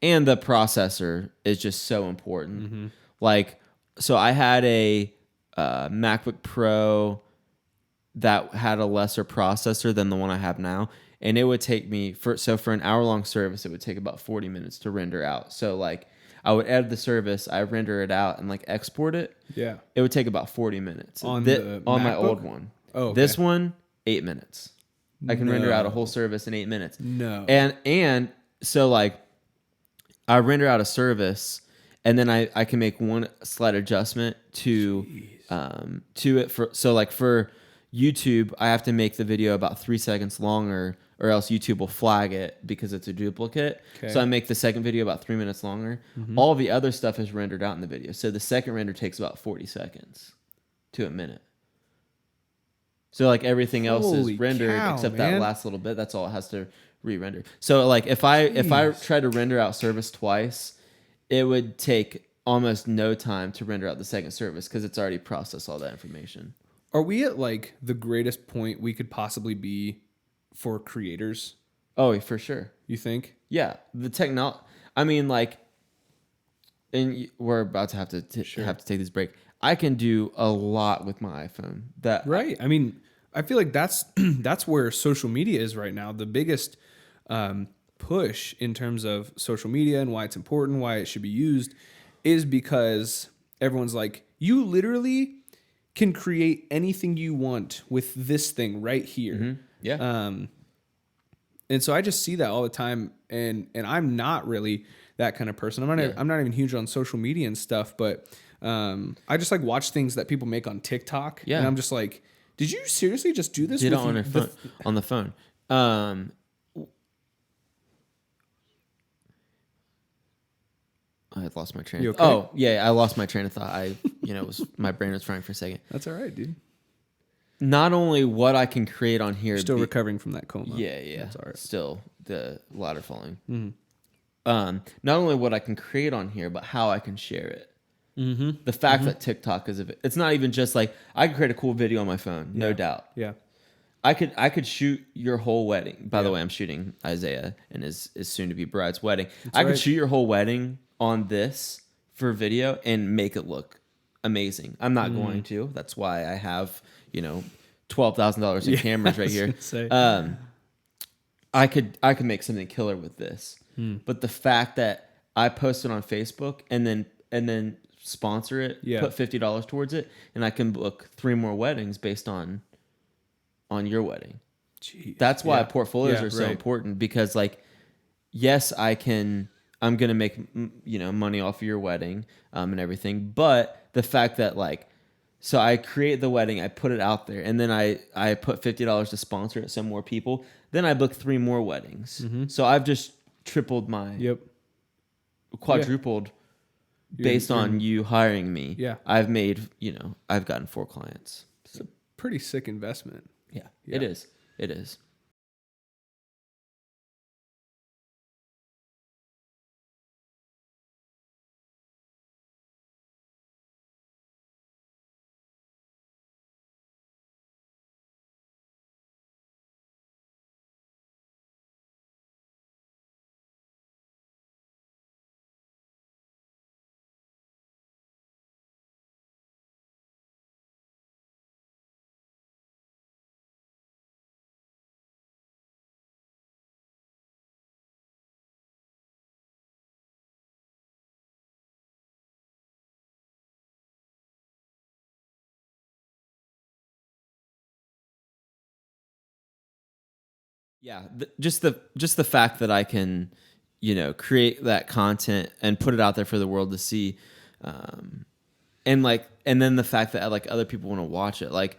Speaker 2: and the processor is just so important.
Speaker 1: Mm-hmm.
Speaker 2: Like, so I had a MacBook Pro that had a lesser processor than the one I have now, and it would take me for an hour-long service, it would take about 40 minutes to render out. So like I would edit the service, I render it out and like export it.
Speaker 1: Yeah.
Speaker 2: It would take about 40 minutes
Speaker 1: On
Speaker 2: on my
Speaker 1: MacBook?
Speaker 2: old one.
Speaker 1: Oh, okay.
Speaker 2: This one 8 minutes. I can render out a
Speaker 1: No.
Speaker 2: whole service in 8 minutes.
Speaker 1: No.
Speaker 2: And so like I render out a service, and then I can make one slight adjustment to it for YouTube, I have to make the video about 3 seconds longer, or else YouTube will flag it because it's a duplicate.
Speaker 1: Okay.
Speaker 2: So I make the second video about 3 minutes longer.
Speaker 1: Mm-hmm.
Speaker 2: All the other stuff is rendered out in the video. So the second render takes about 40 seconds to a minute. So like everything else
Speaker 1: Holy
Speaker 2: is rendered
Speaker 1: cow,
Speaker 2: except
Speaker 1: man.
Speaker 2: that last little bit. That's all it has to re-render. So like if I try to render out service twice, it would take almost no time to render out the second service because it's already processed all that information.
Speaker 1: Are we at like the greatest point we could possibly be for creators?
Speaker 2: Oh, for sure.
Speaker 1: You think?
Speaker 2: Yeah, the technology. I mean, like, and we're about to have to take this break. I can do a lot with my iPhone. That
Speaker 1: Right. I mean, I feel like that's that's where social media is right now. The biggest push in terms of social media and why it's important, why it should be used, is because everyone's like, you literally can create anything you want with this thing right here.
Speaker 2: Mm-hmm. Yeah.
Speaker 1: And so I just see that all the time, and I'm not really that kind of person. I'm not even huge on social media and stuff, but I just like watch things that people make on TikTok,
Speaker 2: Yeah.
Speaker 1: and I'm just like, did you seriously just do this?
Speaker 2: Did it
Speaker 1: with
Speaker 2: on your phone? On the phone. I lost my train.
Speaker 1: You
Speaker 2: Of
Speaker 1: okay?
Speaker 2: Oh yeah, I lost my train of thought. My brain was frying for a second.
Speaker 1: That's all right, dude.
Speaker 2: Not only what I can create on here,
Speaker 1: You're still recovering from that coma.
Speaker 2: Yeah.
Speaker 1: That's all right.
Speaker 2: Still the ladder falling.
Speaker 1: Mm-hmm.
Speaker 2: Not only what I can create on here, but how I can share it.
Speaker 1: Mm-hmm.
Speaker 2: The fact that TikTok it's not even just like I could create a cool video on my phone, no doubt.
Speaker 1: Yeah.
Speaker 2: I could shoot your whole wedding. By the way, I'm shooting Isaiah and his soon to be bride's wedding. I could
Speaker 1: right.
Speaker 2: shoot your whole wedding on this for video and make it look amazing. I'm not going to. That's why I have $12,000 in cameras right here. I could make something killer with this. But the fact that I post it on Facebook and then sponsor it, put $50 towards it, and I can book 3 more weddings based on your wedding.
Speaker 1: Jeez.
Speaker 2: That's why portfolios are so important, because like, yes, I'm going to make money off of your wedding and everything, but the fact that like, so I create the wedding, I put it out there, and then I put $50 to sponsor it, some more people, then I book 3 more weddings. So I've just tripled my quadrupled based on you hiring me.
Speaker 1: Yeah.
Speaker 2: I've made, I've gotten 4 clients.
Speaker 1: It's a pretty sick investment.
Speaker 2: Yeah. It is. Yeah, just the fact that I can, create that content and put it out there for the world to see, and then the fact that like other people want to watch it, like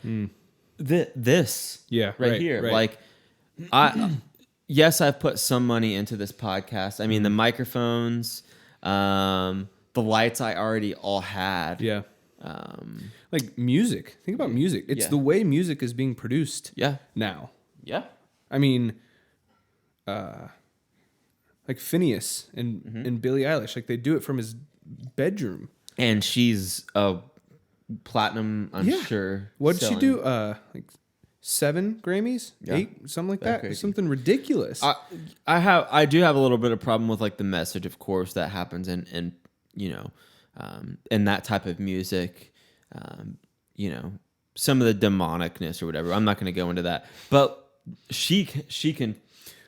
Speaker 2: this,
Speaker 1: Yeah,
Speaker 2: right here, like I yes, I've put some money into this podcast. I mean, the microphones, the lights I already all had.
Speaker 1: Yeah. Like music. Think about music. It's the way music is being produced.
Speaker 2: Yeah.
Speaker 1: Now.
Speaker 2: Yeah.
Speaker 1: I mean, like Phineas and Billie Eilish, like they do it from his bedroom.
Speaker 2: And she's a platinum, I'm sure.
Speaker 1: What did she do? Like 7 Grammys, 8, something like that.
Speaker 2: Crazy.
Speaker 1: Something ridiculous.
Speaker 2: I do have a little bit of problem with like the message, of course, that happens in that type of music. Some of the demonicness or whatever. I'm not going to go into that, but she can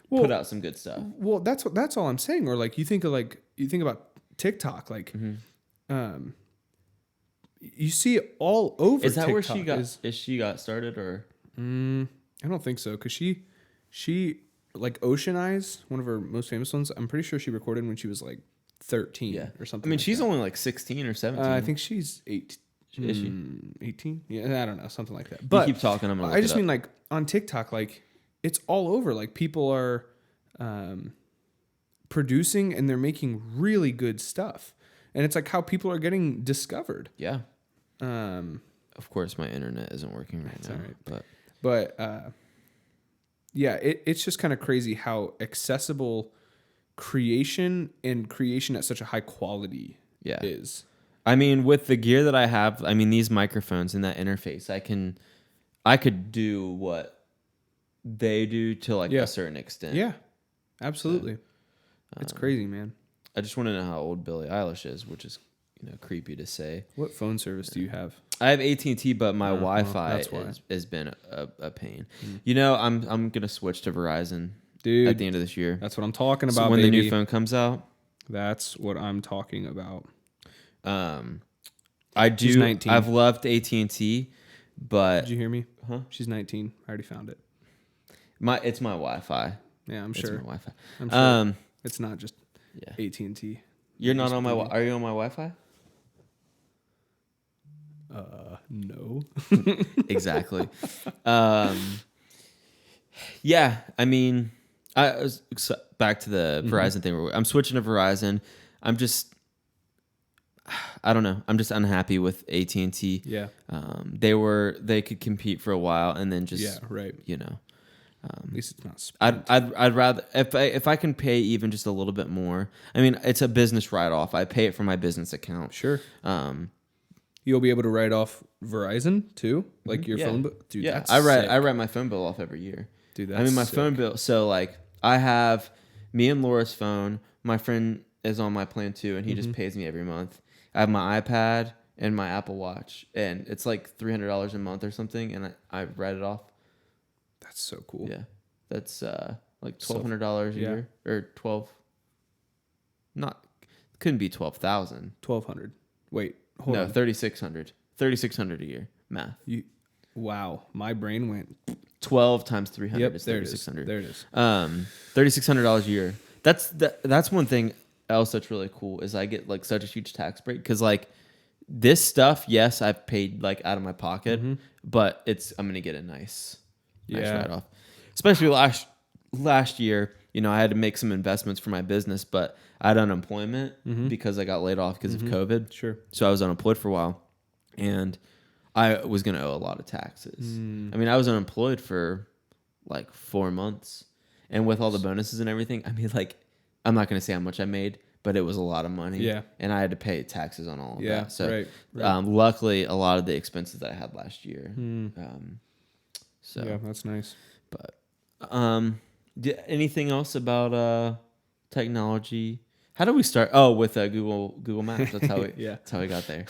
Speaker 2: put out some good stuff.
Speaker 1: Well, that's all I'm saying. Or like you think about TikTok, like, you see it all over.
Speaker 2: Is that
Speaker 1: TikTok.
Speaker 2: where she got? Is she got started or?
Speaker 1: I don't think so, because she like Ocean Eyes, one of her most famous ones. I'm pretty sure she recorded when she was like 13 or something.
Speaker 2: I mean,
Speaker 1: like
Speaker 2: she's
Speaker 1: that.
Speaker 2: only like 16 or 17.
Speaker 1: I think she's 8.
Speaker 2: Is she
Speaker 1: 18? Yeah, I don't know, something like that. But
Speaker 2: you keep talking. I'm gonna
Speaker 1: I just mean like on TikTok, like it's all over. Like people are producing and they're making really good stuff, and it's like how people are getting discovered.
Speaker 2: Yeah. Of course, my internet isn't working right now.
Speaker 1: Right. But yeah, it's just kind of crazy how accessible creation at such a high quality is.
Speaker 2: I mean, with the gear that I have, I mean, these microphones and that interface, I could do what they do to like a certain extent.
Speaker 1: Yeah, absolutely. It's crazy, man.
Speaker 2: I just want to know how old Billie Eilish is, which is creepy to say.
Speaker 1: What phone service do you have?
Speaker 2: I have AT&T, but my Wi-Fi has been a pain. I'm gonna switch to Verizon,
Speaker 1: dude,
Speaker 2: at the end of this year.
Speaker 1: That's what I'm talking about.
Speaker 2: So when
Speaker 1: baby.
Speaker 2: the new phone comes out,
Speaker 1: that's what I'm talking about.
Speaker 2: I do.
Speaker 1: She's 19.
Speaker 2: I've loved AT&T, but
Speaker 1: did you hear me?
Speaker 2: Huh?
Speaker 1: She's 19. I already found it.
Speaker 2: It's my Wi-Fi.
Speaker 1: Yeah, I'm sure.
Speaker 2: It's my Wi-Fi.
Speaker 1: I'm sure. It's not just AT&T.
Speaker 2: You're not on my. Are you on my Wi-Fi?
Speaker 1: No.
Speaker 2: Exactly. Yeah, I mean, back to the Verizon thing. I'm switching to Verizon. I don't know. I'm just unhappy with AT&T.
Speaker 1: Yeah.
Speaker 2: They could compete for a while and then just
Speaker 1: right. At least it's not Sprint.
Speaker 2: I'd rather if I can pay even just a little bit more. I mean, it's a business write-off. I pay it from my business account.
Speaker 1: Sure. You'll be able to write off Verizon too, like your phone bill. Dude, that's
Speaker 2: I
Speaker 1: sick.
Speaker 2: write my phone bill off every year.
Speaker 1: Dude, that's
Speaker 2: I mean, my
Speaker 1: sick.
Speaker 2: phone bill. So like, I have me and Laura's phone. My friend is on my plan too, and he just pays me every month. I have my iPad and my Apple Watch, and it's like $300 a month or something, and I write it off.
Speaker 1: That's so cool.
Speaker 2: Yeah, that's like $1,200 a year or 12. Couldn't be 12,000.
Speaker 1: 1,200. Wait, hold on.
Speaker 2: 3,600. 3,600 a year. Math.
Speaker 1: Wow, my brain went.
Speaker 2: 12 times 300 is
Speaker 1: There it is.
Speaker 2: 3,600.
Speaker 1: There it is.
Speaker 2: $3,600 a year. That's one thing else that's really cool is I get like such a huge tax break because like this stuff, yes, I've paid like out of my pocket, but I'm gonna get a nice write off. Especially last year, I had to make some investments for my business, but I had unemployment because I got laid off because of COVID.
Speaker 1: Sure.
Speaker 2: So I was unemployed for a while, and I was gonna owe a lot of taxes. I mean, I was unemployed for like 4 months, and with all the bonuses and everything, I mean, like, I'm not gonna say how much I made, but it was a lot of money.
Speaker 1: Yeah.
Speaker 2: And I had to pay taxes on all of that. So,
Speaker 1: right.
Speaker 2: Luckily, a lot of the expenses that I had last year. So
Speaker 1: Yeah, that's nice.
Speaker 2: But anything else about technology? How do we start? Oh, with Google Maps. That's how we that's how we got there.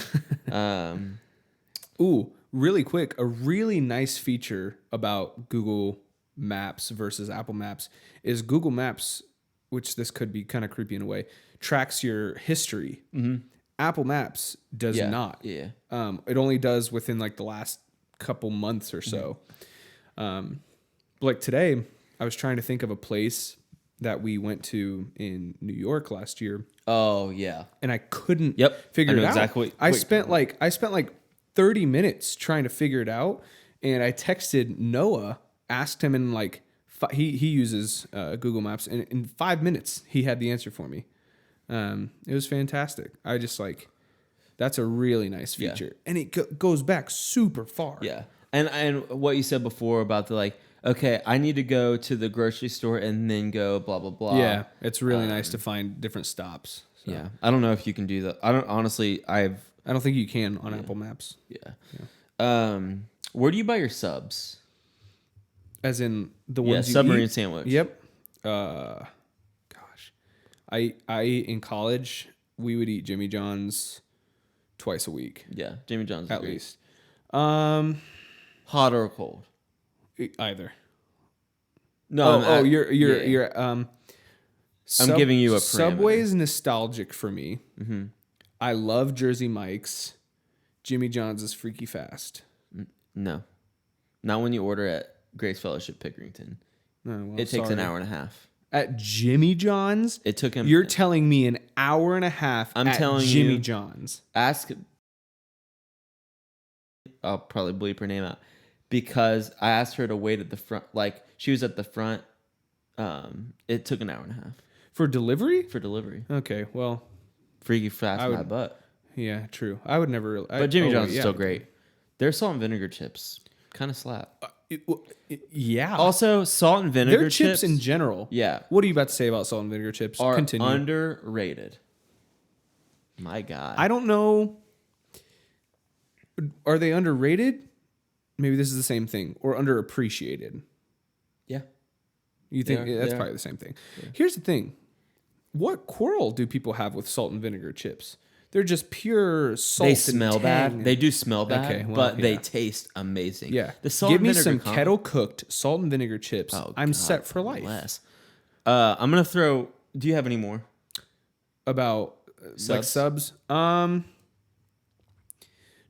Speaker 1: Ooh, really quick, a really nice feature about Google Maps versus Apple Maps is Google Maps, which this could be kind of creepy in a way, tracks your history. Apple Maps does not.
Speaker 2: Yeah.
Speaker 1: It only does within like the last couple months or so. Like today, I was trying to think of a place that we went to in New York last year,
Speaker 2: Oh yeah.
Speaker 1: and I couldn't
Speaker 2: Yep.
Speaker 1: figure
Speaker 2: I know
Speaker 1: it out.
Speaker 2: exactly.
Speaker 1: I
Speaker 2: Wait.
Speaker 1: spent like 30 minutes trying to figure it out, and I texted Noah, asked him in like he uses Google Maps, and in 5 minutes he had the answer for me. It was fantastic. I just like that's a really nice
Speaker 2: Yeah.
Speaker 1: feature, and it goes back super far.
Speaker 2: Yeah. And what you said before about the like, okay, I need to go to the grocery store and then go blah blah blah.
Speaker 1: Yeah, it's really nice to find different stops. So.
Speaker 2: Yeah. I don't know if you can do that. I don't honestly.
Speaker 1: I don't think you can on Apple Maps.
Speaker 2: Yeah. Where do you buy your subs?
Speaker 1: As in the ones you
Speaker 2: submarine
Speaker 1: eat?
Speaker 2: sandwich.
Speaker 1: Yep. Gosh, I in college we would eat Jimmy John's twice a week
Speaker 2: Yeah, Jimmy John's is
Speaker 1: at
Speaker 2: great.
Speaker 1: least.
Speaker 2: Hot or cold?
Speaker 1: Either.
Speaker 2: No.
Speaker 1: You're
Speaker 2: I'm giving you a parameter.
Speaker 1: Subway's nostalgic for me. Mm-hmm. I love Jersey Mike's. Jimmy John's is freaky fast.
Speaker 2: No, not when you order at Grace Fellowship Pickerington.
Speaker 1: Oh, well,
Speaker 2: It takes an
Speaker 1: sorry.
Speaker 2: hour and a half.
Speaker 1: At Jimmy John's.
Speaker 2: It took him.
Speaker 1: You're telling me an hour and a half.
Speaker 2: I'm
Speaker 1: at
Speaker 2: telling
Speaker 1: Jimmy
Speaker 2: you.
Speaker 1: John's.
Speaker 2: Ask. I'll probably bleep her name out because I asked her to wait at the front. Like she was at the front. It took an hour and a half
Speaker 1: For delivery?
Speaker 2: for delivery.
Speaker 1: Okay, well,
Speaker 2: Freaky fast
Speaker 1: I
Speaker 2: in my
Speaker 1: would-
Speaker 2: butt.
Speaker 1: yeah, true. I would never.
Speaker 2: But Jimmy John's is still great. Their salt and vinegar chips kind of slap.
Speaker 1: Yeah.
Speaker 2: Also, salt and vinegar
Speaker 1: Their chips in general.
Speaker 2: yeah,
Speaker 1: What are you about to say about salt and vinegar chips?
Speaker 2: are
Speaker 1: Continue.
Speaker 2: underrated. My God.
Speaker 1: I don't know. Are they underrated? Maybe this is the same thing, or underappreciated.
Speaker 2: Yeah.
Speaker 1: You think
Speaker 2: They are-
Speaker 1: that's
Speaker 2: they are.
Speaker 1: probably the same thing. Here's the thing: what quarrel do people have with salt and vinegar chips? They're just pure salt.
Speaker 2: They smell
Speaker 1: and tang.
Speaker 2: bad. They do smell bad,
Speaker 1: Okay, well,
Speaker 2: but they
Speaker 1: yeah.
Speaker 2: taste amazing.
Speaker 1: Yeah.
Speaker 2: The salt
Speaker 1: Give
Speaker 2: and
Speaker 1: me
Speaker 2: vinegar
Speaker 1: some
Speaker 2: combo-
Speaker 1: kettle cooked salt and vinegar chips.
Speaker 2: Oh,
Speaker 1: I'm
Speaker 2: God,
Speaker 1: set for life.
Speaker 2: bless. I'm gonna throw. Do you have any more?
Speaker 1: About like
Speaker 2: Subs?
Speaker 1: subs.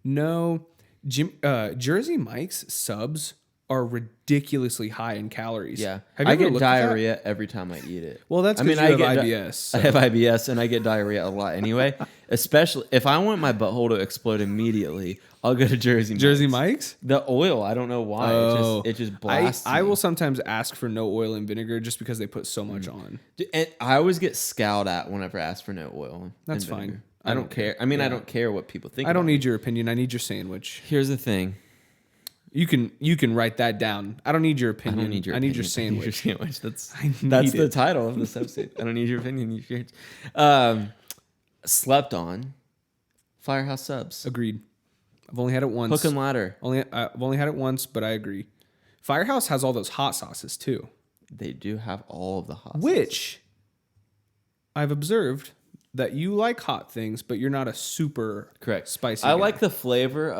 Speaker 1: No. Jersey Mike's subs are ridiculously high in calories.
Speaker 2: Yeah,
Speaker 1: Have you
Speaker 2: I
Speaker 1: ever
Speaker 2: get
Speaker 1: looked at that?
Speaker 2: diarrhea every time I eat it.
Speaker 1: Well, that's
Speaker 2: I
Speaker 1: because
Speaker 2: mean,
Speaker 1: you
Speaker 2: I
Speaker 1: have
Speaker 2: get
Speaker 1: IBS.
Speaker 2: I have IBS and I get diarrhea a lot anyway. Especially if I want my butthole to explode immediately, I'll go to Jersey Mike's.
Speaker 1: Jersey Mike's?
Speaker 2: The oil, I don't know why.
Speaker 1: Oh.
Speaker 2: It just blasts.
Speaker 1: I
Speaker 2: me.
Speaker 1: will sometimes ask for no oil and vinegar just because they put so much on.
Speaker 2: And I always get scowled at whenever I ask for no oil.
Speaker 1: That's
Speaker 2: and vinegar.
Speaker 1: fine.
Speaker 2: I don't care. I mean, I
Speaker 1: Yeah.
Speaker 2: don't care what people think.
Speaker 1: I don't
Speaker 2: about
Speaker 1: need your opinion. I need your sandwich.
Speaker 2: me. Here's the thing.
Speaker 1: You can write that down. I don't need your
Speaker 2: I
Speaker 1: opinion.
Speaker 2: don't need your.
Speaker 1: I need your
Speaker 2: opinion. I need your
Speaker 1: sandwich.
Speaker 2: sandwich. That's
Speaker 1: I need
Speaker 2: that's the
Speaker 1: it.
Speaker 2: title of this episode. I don't need your opinion. You need slept on. Firehouse subs.
Speaker 1: Agreed. I've only had it once.
Speaker 2: Hook and ladder.
Speaker 1: I've only had it once, but I agree. Firehouse has all those hot sauces too,
Speaker 2: They do have all of the hot.
Speaker 1: which I've observed that you like hot things, but you're not a super
Speaker 2: Correct.
Speaker 1: spicy.
Speaker 2: I
Speaker 1: guy.
Speaker 2: like the flavor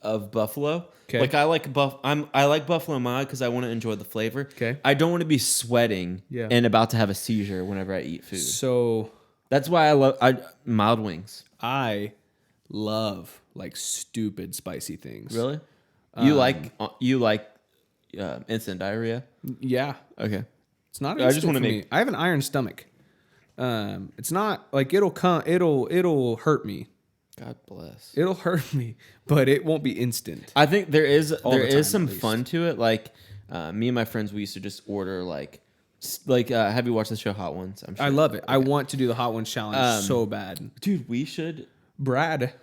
Speaker 2: of buffalo.
Speaker 1: 'Kay.
Speaker 2: Like I like I like buffalo mild because I want to enjoy the flavor.
Speaker 1: 'Kay.
Speaker 2: I don't want to be sweating
Speaker 1: Yeah.
Speaker 2: and about to have a seizure whenever I eat food.
Speaker 1: So
Speaker 2: That's why I love mild wings.
Speaker 1: I love like stupid spicy things.
Speaker 2: Really? You like instant diarrhea?
Speaker 1: Yeah.
Speaker 2: Okay.
Speaker 1: It's not.
Speaker 2: I just
Speaker 1: instant
Speaker 2: wanna
Speaker 1: for
Speaker 2: make-
Speaker 1: me. I have an iron stomach. It's not like it'll hurt me.
Speaker 2: God bless.
Speaker 1: It'll hurt me, but it won't be instant.
Speaker 2: I think there is
Speaker 1: the time,
Speaker 2: some
Speaker 1: at least.
Speaker 2: fun to it. Like me and my friends, we used to just order have you watched the show Hot Ones? I'm sure.
Speaker 1: I love it. I want to do the hot ones challenge so bad.
Speaker 2: Dude, we should.
Speaker 1: Brad,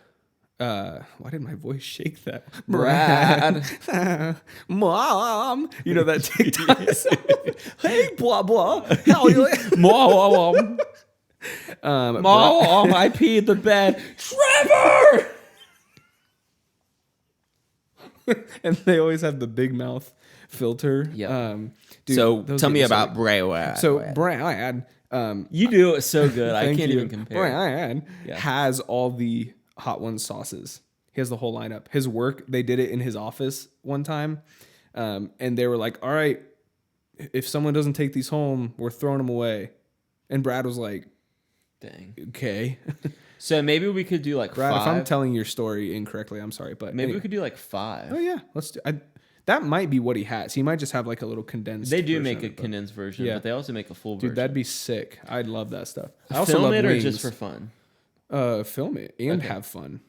Speaker 1: why did my voice shake that?
Speaker 2: Brad.
Speaker 1: Mom, you know that TikTok song? Hey, blah blah. How you?
Speaker 2: Mom,
Speaker 1: Brad-
Speaker 2: I peed the bed. Trevor.
Speaker 1: and they always have the big mouth filter.
Speaker 2: Yep.
Speaker 1: Dude,
Speaker 2: So
Speaker 1: those
Speaker 2: tell
Speaker 1: get
Speaker 2: me
Speaker 1: so
Speaker 2: about
Speaker 1: big.
Speaker 2: Brad.
Speaker 1: So Brad,
Speaker 2: You do it so good. I
Speaker 1: thank
Speaker 2: can't
Speaker 1: you.
Speaker 2: even compare.
Speaker 1: Brad
Speaker 2: Yeah.
Speaker 1: has all the hot ones sauces. He has the whole lineup. His work, they did it in his office one time, and they were like, "All right, if someone doesn't take these home, we're throwing them away." And Brad was like,
Speaker 2: Dang.
Speaker 1: "Okay."
Speaker 2: So maybe we could do like
Speaker 1: Brad,
Speaker 2: five.
Speaker 1: if I'm telling your story incorrectly, I'm sorry, but
Speaker 2: maybe we
Speaker 1: anyway.
Speaker 2: could do like 5.
Speaker 1: Oh yeah, let's do. That might be what he has. He might just have like a little condensed.
Speaker 2: They do
Speaker 1: version
Speaker 2: make
Speaker 1: of
Speaker 2: a
Speaker 1: it, but-
Speaker 2: condensed version,
Speaker 1: Yeah.
Speaker 2: but they also make a full
Speaker 1: Dude,
Speaker 2: version.
Speaker 1: that'd be sick. I'd love that stuff. I also
Speaker 2: Film
Speaker 1: love
Speaker 2: it or
Speaker 1: wings.
Speaker 2: just for fun?
Speaker 1: Film it and
Speaker 2: Okay.
Speaker 1: have fun.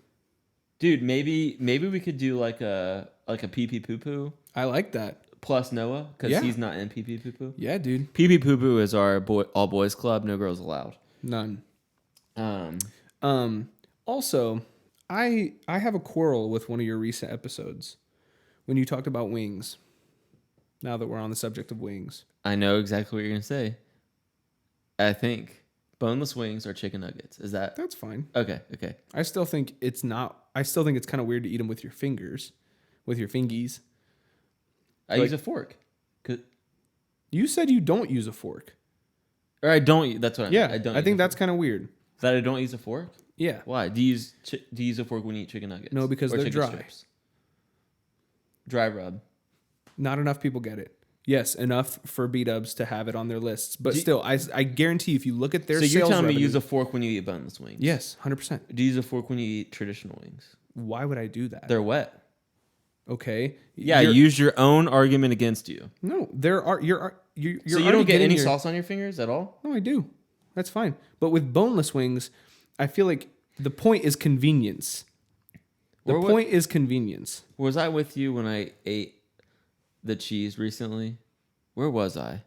Speaker 2: Dude, maybe we could do like a pee pee poo poo
Speaker 1: I like that.
Speaker 2: plus Noah because
Speaker 1: Yeah.
Speaker 2: he's not in pee pee poo poo.
Speaker 1: Yeah, dude.
Speaker 2: Pee pee poo poo is our all boys club, no girls allowed.
Speaker 1: None.
Speaker 2: Um,
Speaker 1: Also, I have a quarrel with one of your recent episodes when you talked about wings. Now that we're on the subject of wings.
Speaker 2: I know exactly what you're gonna say. I think boneless wings are chicken nuggets. Is that
Speaker 1: That's fine.
Speaker 2: okay? Okay.
Speaker 1: I still think it's not. I still think it's kind of weird to eat them with your fingers, with your fingies.
Speaker 2: I
Speaker 1: Like-
Speaker 2: use a fork.
Speaker 1: You said you don't use a fork.
Speaker 2: Or I don't. That's what I
Speaker 1: Yeah,
Speaker 2: mean. I don't.
Speaker 1: I
Speaker 2: use
Speaker 1: think
Speaker 2: a
Speaker 1: that's
Speaker 2: fork.
Speaker 1: kind of weird.
Speaker 2: That I don't use a fork.
Speaker 1: Yeah.
Speaker 2: Why? Do you use a fork when you eat chicken nuggets?
Speaker 1: No, because
Speaker 2: Or
Speaker 1: they're
Speaker 2: chicken
Speaker 1: dry.
Speaker 2: strips? Dry rub.
Speaker 1: Not enough people get it. Yes, enough for B-dubs to have it on their lists. But
Speaker 2: Do-
Speaker 1: still, I guarantee if you look at their
Speaker 2: So you're
Speaker 1: sales
Speaker 2: telling me
Speaker 1: revenue,
Speaker 2: use a fork when you eat boneless wings?
Speaker 1: yes, 100%.
Speaker 2: Do you use a fork when you eat traditional wings?
Speaker 1: Why would I do that?
Speaker 2: They're wet.
Speaker 1: Okay.
Speaker 2: Yeah,
Speaker 1: You're-
Speaker 2: use your own argument against you.
Speaker 1: No, there are you're
Speaker 2: So you
Speaker 1: already
Speaker 2: don't get
Speaker 1: getting
Speaker 2: any
Speaker 1: your-
Speaker 2: sauce on your fingers at all?
Speaker 1: No, I do. That's fine. But with boneless wings, I feel like the point is convenience. The
Speaker 2: Or what-
Speaker 1: point is convenience.
Speaker 2: Was I with you when I ate the cheese recently? Where was I?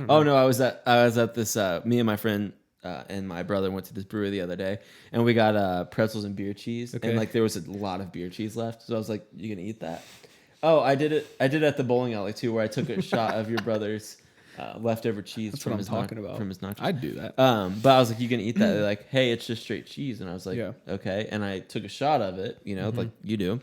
Speaker 2: Oh no, I was at this. Me and my friend and my brother went to this brewery the other day, and we got pretzels and beer cheese,
Speaker 1: Okay.
Speaker 2: and like there was a lot of beer cheese left. So I was like, "You gonna eat that?" Oh, I did it. I did it at the bowling alley too, where I took a shot of your brother's leftover cheese
Speaker 1: That's
Speaker 2: from
Speaker 1: what I'm
Speaker 2: his
Speaker 1: talking about.
Speaker 2: from his nachos.
Speaker 1: I'd do that.
Speaker 2: But I was like, "You gonna eat that?" They're like, "Hey, it's just straight cheese," and I was like,
Speaker 1: Yeah.
Speaker 2: "Okay." And I took a shot of it, like you do,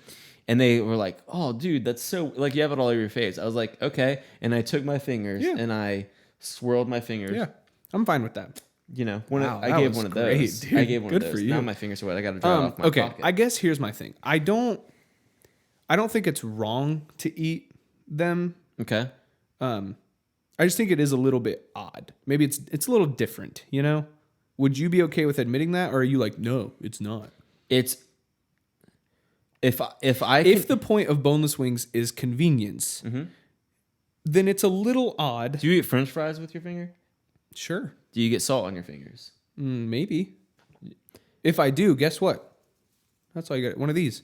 Speaker 2: and they were like, "Oh, dude, that's so like you have it all over your face." I was like, "Okay," and I took my fingers
Speaker 1: Yeah.
Speaker 2: and I swirled my fingers.
Speaker 1: Yeah, I'm fine with that.
Speaker 2: I
Speaker 1: that
Speaker 2: gave
Speaker 1: was
Speaker 2: one of
Speaker 1: great,
Speaker 2: those.
Speaker 1: dude.
Speaker 2: I gave one
Speaker 1: Good
Speaker 2: of
Speaker 1: for
Speaker 2: those.
Speaker 1: you.
Speaker 2: Now my fingers are wet. I got to dry it off my
Speaker 1: Okay,
Speaker 2: pocket.
Speaker 1: I guess here's my thing. I don't think it's wrong to eat them.
Speaker 2: Okay.
Speaker 1: I just think it is a little bit odd. Maybe it's a little different, you know? Would you be okay with admitting that, or are you like, no, it's not?
Speaker 2: It's if I
Speaker 1: If the point of boneless wings is convenience, then it's a little odd.
Speaker 2: do you eat French fries with your finger?
Speaker 1: Sure,
Speaker 2: Do you get salt on your fingers?
Speaker 1: maybe. If I do, guess what? That's all you got. One of these.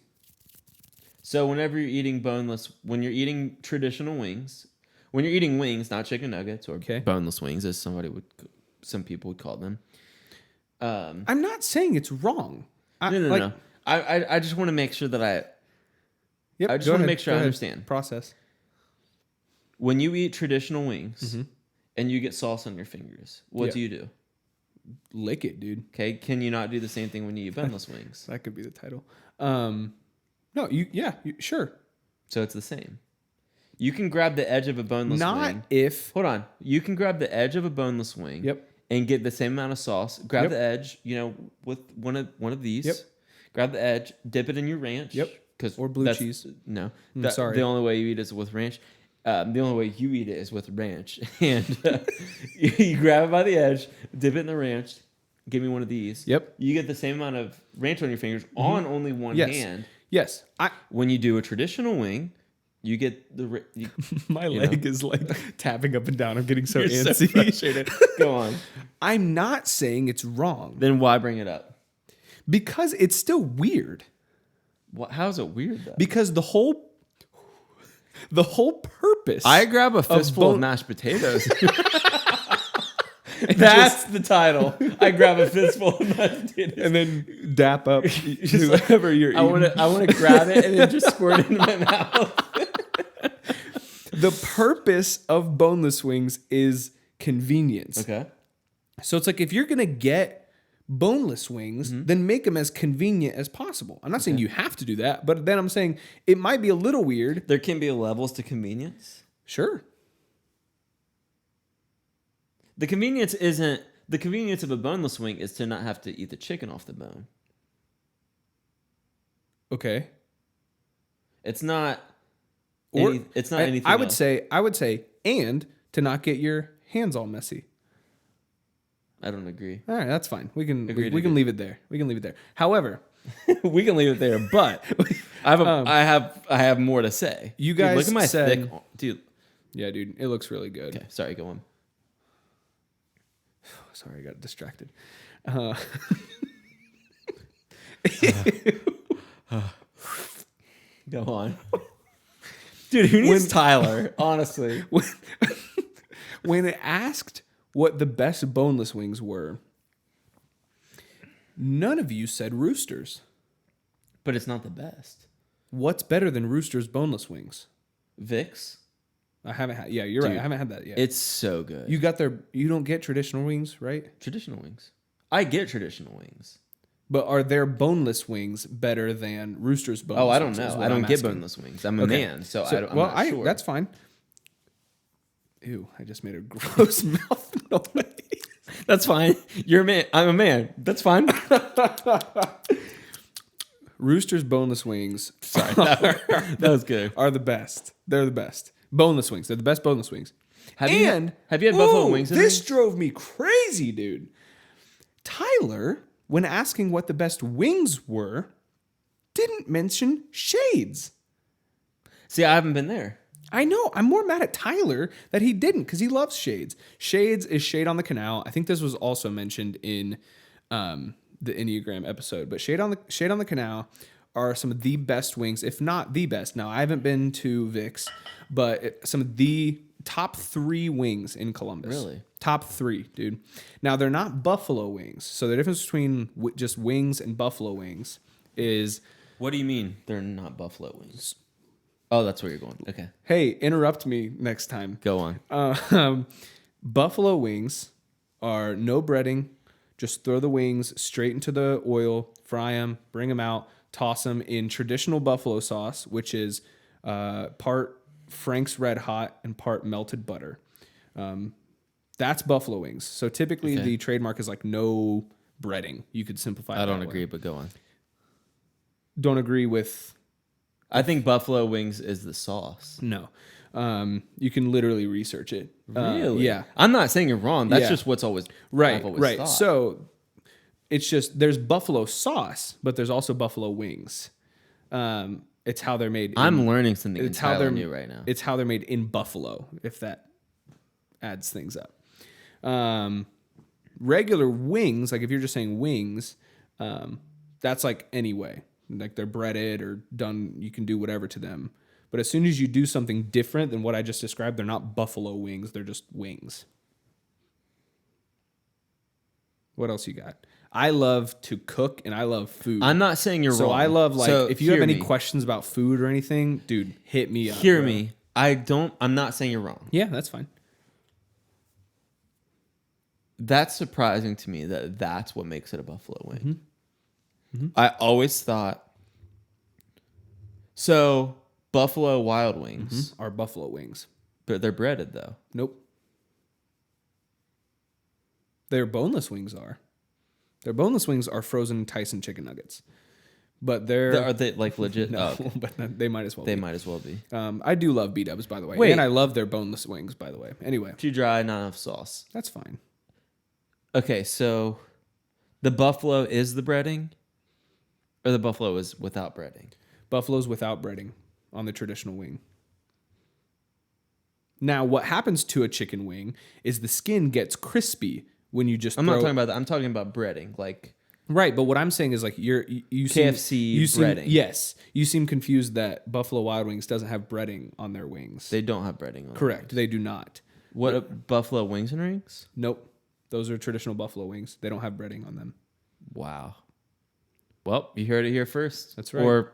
Speaker 2: So whenever you're eating when you're eating traditional wings, when you're eating wings, not chicken nuggets or
Speaker 1: Okay.
Speaker 2: boneless wings, as some people would call them.
Speaker 1: I'm not saying it's wrong.
Speaker 2: No. I just want to make sure that
Speaker 1: Yep,
Speaker 2: I just
Speaker 1: go
Speaker 2: wanna
Speaker 1: ahead,
Speaker 2: make sure
Speaker 1: go
Speaker 2: I
Speaker 1: ahead.
Speaker 2: understand.
Speaker 1: Process.
Speaker 2: when you eat traditional wings and you get sauce on your fingers, what
Speaker 1: Yeah.
Speaker 2: do you do?
Speaker 1: Lick it, dude.
Speaker 2: Okay, can you not do the same thing when you eat boneless wings?
Speaker 1: That could be the title. No, sure.
Speaker 2: So it's the same. You can grab the edge of a boneless
Speaker 1: Not
Speaker 2: wing.
Speaker 1: if.
Speaker 2: Hold on. You can grab the edge of a boneless wing.
Speaker 1: Yep.
Speaker 2: And get the same amount of sauce. Grab
Speaker 1: Yep.
Speaker 2: the edge, with one of these.
Speaker 1: Yep.
Speaker 2: Grab the edge, dip it in your ranch.
Speaker 1: Yep.
Speaker 2: Cause
Speaker 1: Or blue cheese.
Speaker 2: No.
Speaker 1: Sorry.
Speaker 2: The only way you eat is with ranch. The only way you eat it is with ranch. And you grab it by the edge, dip it in the ranch. Give me one of these.
Speaker 1: Yep.
Speaker 2: You get the same amount of ranch on your fingers on only one
Speaker 1: Yes.
Speaker 2: hand.
Speaker 1: Yes.
Speaker 2: When you do a traditional wing, you get the.
Speaker 1: My
Speaker 2: You
Speaker 1: leg is like tapping up and down. I'm getting so
Speaker 2: You're so
Speaker 1: antsy.
Speaker 2: frustrated. Go on.
Speaker 1: I'm not saying it's wrong
Speaker 2: Then why bring it up?
Speaker 1: because it's still weird.
Speaker 2: How is it weird though?
Speaker 1: Because the whole purpose.
Speaker 2: I grab a fistful of
Speaker 1: bone-
Speaker 2: mashed potatoes. That's the title. I grab a fistful of mashed potatoes.
Speaker 1: and then dap up
Speaker 2: Just like-
Speaker 1: whoever you're
Speaker 2: I
Speaker 1: eating.
Speaker 2: want to grab it and then just squirt it in my mouth.
Speaker 1: The purpose of boneless wings is convenience.
Speaker 2: Okay.
Speaker 1: So it's like if you're gonna get boneless wings, then make them as convenient as possible. I'm not saying you have to do that, but then I'm saying it might be a little weird.
Speaker 2: There can be levels to convenience.
Speaker 1: Sure.
Speaker 2: The convenience of a boneless wing is to not have to eat the chicken off the bone.
Speaker 1: Okay.
Speaker 2: It's not.
Speaker 1: Or
Speaker 2: it's not anything.
Speaker 1: I would
Speaker 2: else.
Speaker 1: say, and to not get your hands all messy.
Speaker 2: I don't agree.
Speaker 1: All right, that's fine. We can
Speaker 2: Agreed,
Speaker 1: we can
Speaker 2: agreed.
Speaker 1: leave it there. We can leave it there. However,
Speaker 2: We can leave it there, but I have more to say.
Speaker 1: You
Speaker 2: Dude,
Speaker 1: guys
Speaker 2: look at my
Speaker 1: said-
Speaker 2: thick, dude.
Speaker 1: Yeah, dude, it looks really good.
Speaker 2: Okay, sorry, go on.
Speaker 1: Sorry, I got distracted.
Speaker 2: Go on. Dude, who needs Tyler? Honestly.
Speaker 1: When asked what the best boneless wings were, none of you said Roosters.
Speaker 2: But it's not the best.
Speaker 1: What's better than Roosters boneless wings?
Speaker 2: Vicks?
Speaker 1: I haven't had. Yeah, you're right. I haven't had that yet.
Speaker 2: It's so good.
Speaker 1: You got their. You don't get traditional wings, right?
Speaker 2: Traditional wings. I get traditional wings.
Speaker 1: But are their boneless wings better than Roosters boneless?
Speaker 2: Oh, I don't
Speaker 1: wings, is
Speaker 2: know.
Speaker 1: what
Speaker 2: I don't
Speaker 1: I'm
Speaker 2: get
Speaker 1: asking.
Speaker 2: boneless wings. I'm a man, so I'm
Speaker 1: well,
Speaker 2: not sure.
Speaker 1: that's fine. Ew! I just made a gross mouth noise.
Speaker 2: That's fine. You're a man. I'm a man. That's fine.
Speaker 1: Roosters boneless wings.
Speaker 2: Sorry, that was good.
Speaker 1: Are the best. They're the best. Boneless wings. They're the best boneless wings.
Speaker 2: Have you had buffalo wings? In
Speaker 1: This
Speaker 2: there?
Speaker 1: drove me crazy, dude. Tyler, when asking what the best wings were, didn't mention Shades.
Speaker 2: See, I haven't been there.
Speaker 1: I know. I'm more mad at Tyler that he didn't because he loves Shades. Shades is Shade on the Canal. I think this was also mentioned in the Enneagram episode. But Shade on the Canal are some of the best wings, if not the best. Now, I haven't been to Vicks, but some of the top 3 wings in Columbus.
Speaker 2: Really?
Speaker 1: Top 3, dude. Now, they're not buffalo wings. So the difference between just wings and buffalo wings is...
Speaker 2: What do you mean they're not buffalo wings? Oh, that's where you're going. Okay.
Speaker 1: Hey, interrupt me next time.
Speaker 2: Go on.
Speaker 1: Buffalo wings are no breading. Just throw the wings straight into the oil, fry them, bring them out, toss them in traditional buffalo sauce, which is part Frank's Red Hot and part melted butter. That's buffalo wings. So typically the trademark is like no breading. You could simplify it.
Speaker 2: I don't
Speaker 1: that way.
Speaker 2: agree, but go on.
Speaker 1: Don't agree with...
Speaker 2: I think buffalo wings is the sauce.
Speaker 1: No. You can literally research it.
Speaker 2: Really?
Speaker 1: Yeah.
Speaker 2: I'm not saying you're wrong. That's
Speaker 1: Yeah.
Speaker 2: just what's always
Speaker 1: Right,
Speaker 2: I've always
Speaker 1: right.
Speaker 2: thought.
Speaker 1: So it's just there's buffalo sauce, but there's also buffalo wings. It's how they're made.
Speaker 2: I'm learning something
Speaker 1: It's how
Speaker 2: entirely
Speaker 1: they're
Speaker 2: new right now.
Speaker 1: It's how they're made in Buffalo, if that adds things up. Regular wings, like if you're just saying wings, that's like any way. Like they're breaded or done, you can do whatever to them. But as soon as you do something different than what I just described, they're not buffalo wings, they're just wings. What else you got? I love to cook and I love food.
Speaker 2: I'm not saying you're
Speaker 1: so
Speaker 2: wrong.
Speaker 1: I love like
Speaker 2: So
Speaker 1: if you have
Speaker 2: hear
Speaker 1: any
Speaker 2: me.
Speaker 1: questions about food or anything, dude, hit me up.
Speaker 2: Hear
Speaker 1: bro.
Speaker 2: me. I'm not saying you're wrong.
Speaker 1: Yeah, that's fine.
Speaker 2: That's surprising to me that that's what makes it a buffalo wing. I always thought so. Buffalo Wild Wings,
Speaker 1: Are buffalo wings.
Speaker 2: but they're breaded though.
Speaker 1: Nope. Their boneless wings are. Their boneless wings are frozen Tyson chicken nuggets. But
Speaker 2: Are they like legit?
Speaker 1: no,
Speaker 2: Oh, okay.
Speaker 1: but they might as well
Speaker 2: They
Speaker 1: be.
Speaker 2: might as well be.
Speaker 1: I do love B-dubs, by the way.
Speaker 2: Wait.
Speaker 1: And I love their boneless wings, by the way. Anyway,
Speaker 2: Too dry, not enough sauce.
Speaker 1: that's fine.
Speaker 2: Okay, so the buffalo is the breading, or the buffalo is without breading.
Speaker 1: Buffalo's without breading on the traditional wing. Now, what happens to a chicken wing is the skin gets crispy when you just
Speaker 2: I'm
Speaker 1: throw...
Speaker 2: not talking about that. I'm talking about breading, like
Speaker 1: Right, but what I'm saying is like you
Speaker 2: KFC breading.
Speaker 1: Yes, you seem confused that Buffalo Wild Wings doesn't have breading on their wings.
Speaker 2: they don't have breading on.
Speaker 1: Correct, they do not.
Speaker 2: What buffalo wings and rings?
Speaker 1: Nope, those are traditional buffalo wings. They don't have breading on them.
Speaker 2: Wow. Well, you heard it here first.
Speaker 1: That's right.
Speaker 2: Or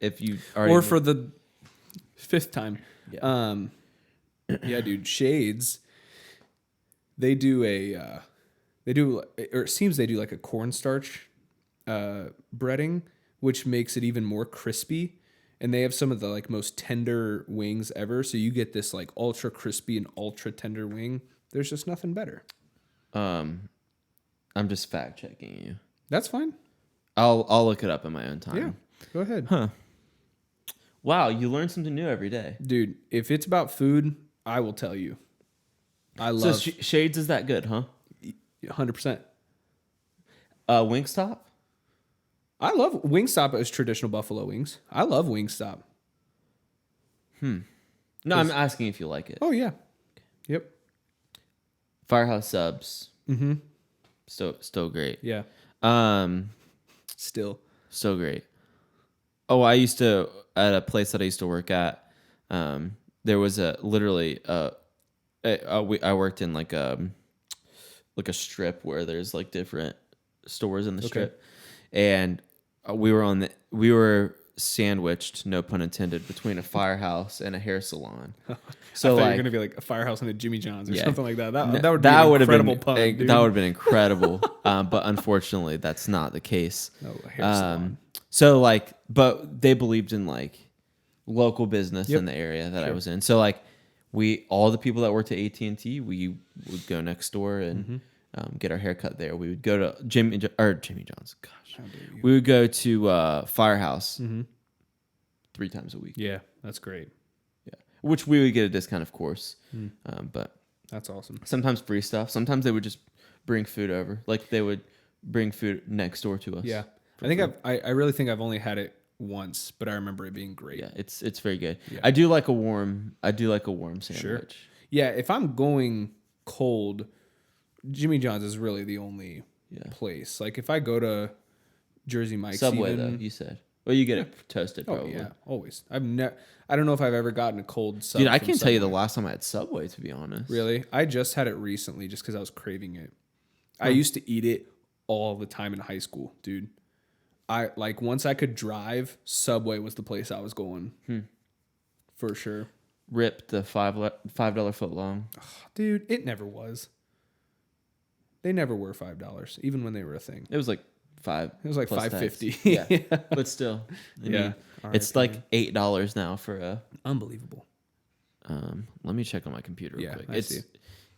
Speaker 2: if you already
Speaker 1: Or for the 5th time,
Speaker 2: Yeah.
Speaker 1: yeah, dude, Shades. They do or it seems they do like a cornstarch breading, which makes it even more crispy. And they have some of the like most tender wings ever. So you get this like ultra crispy and ultra tender wing. There's just nothing better.
Speaker 2: I'm just fact checking you.
Speaker 1: That's fine.
Speaker 2: I'll look it up in my own time.
Speaker 1: Yeah, go ahead.
Speaker 2: Huh. Wow, you learn something new every day.
Speaker 1: Dude, if it's about food, I will tell you. I love
Speaker 2: So Shades is that good, huh?
Speaker 1: 100%.
Speaker 2: Wingstop?
Speaker 1: I love Wingstop as traditional buffalo wings. I love Wingstop.
Speaker 2: No, I'm asking if you like it.
Speaker 1: Oh yeah. Yep.
Speaker 2: Firehouse Subs.
Speaker 1: Mm-hmm.
Speaker 2: Still great.
Speaker 1: Yeah.
Speaker 2: Um,
Speaker 1: Still.
Speaker 2: so great. Oh, I used to at a place that I used to work at. There was I worked in like a strip where there's like different stores in the strip, and we were sandwiched, no pun intended, between a firehouse and a hair salon. So
Speaker 1: I thought you
Speaker 2: like
Speaker 1: were gonna be like a Firehouse and a Jimmy John's or
Speaker 2: Yeah.
Speaker 1: something like that. That would be
Speaker 2: that
Speaker 1: an
Speaker 2: would have
Speaker 1: incredible
Speaker 2: been
Speaker 1: pun, dude.
Speaker 2: that would have been incredible. But unfortunately, that's not the case.
Speaker 1: No, a hair salon.
Speaker 2: So like, but they believed in like local business
Speaker 1: Yep.
Speaker 2: in the area that I was in. So like, all the people that worked at AT&T, we would go next door and get our hair cut there. We would go to Jimmy John's. Gosh,
Speaker 1: How dare you.
Speaker 2: we would go to Firehouse 3 times a week.
Speaker 1: Yeah, that's great.
Speaker 2: Yeah, which we would get a discount, of course. But
Speaker 1: That's awesome.
Speaker 2: sometimes free stuff. Sometimes they would just bring food over. Like they would bring food next door to us.
Speaker 1: Yeah. I think I really think I've only had it once, but I remember it being great.
Speaker 2: Yeah, it's very good.
Speaker 1: Yeah.
Speaker 2: I do like a warm sandwich.
Speaker 1: Sure. Yeah, if I'm going cold, Jimmy John's is really the only place. Like if I go to Jersey Mike's,
Speaker 2: Subway
Speaker 1: even,
Speaker 2: though, you said. Well, you get it toasted
Speaker 1: oh
Speaker 2: probably.
Speaker 1: yeah, always. I don't know if I've ever gotten a cold sub.
Speaker 2: Dude, I
Speaker 1: from
Speaker 2: can't tell you the
Speaker 1: Subway.
Speaker 2: last time I had Subway, to be honest.
Speaker 1: Really, I just had it recently, just because I was craving it. I used to eat it all the time in high school, dude. I like once I could drive, Subway was the place I was going, for sure.
Speaker 2: Rip the $5 foot long.
Speaker 1: Dude, it never was. They never were $5, even when they were a thing.
Speaker 2: It was like $5.
Speaker 1: It was like
Speaker 2: plus
Speaker 1: $5.50.
Speaker 2: tax. Yeah, but still, I mean,
Speaker 1: All
Speaker 2: it's
Speaker 1: right,
Speaker 2: like $8 now for a.
Speaker 1: unbelievable.
Speaker 2: Let me check on my computer real quick.
Speaker 1: I see.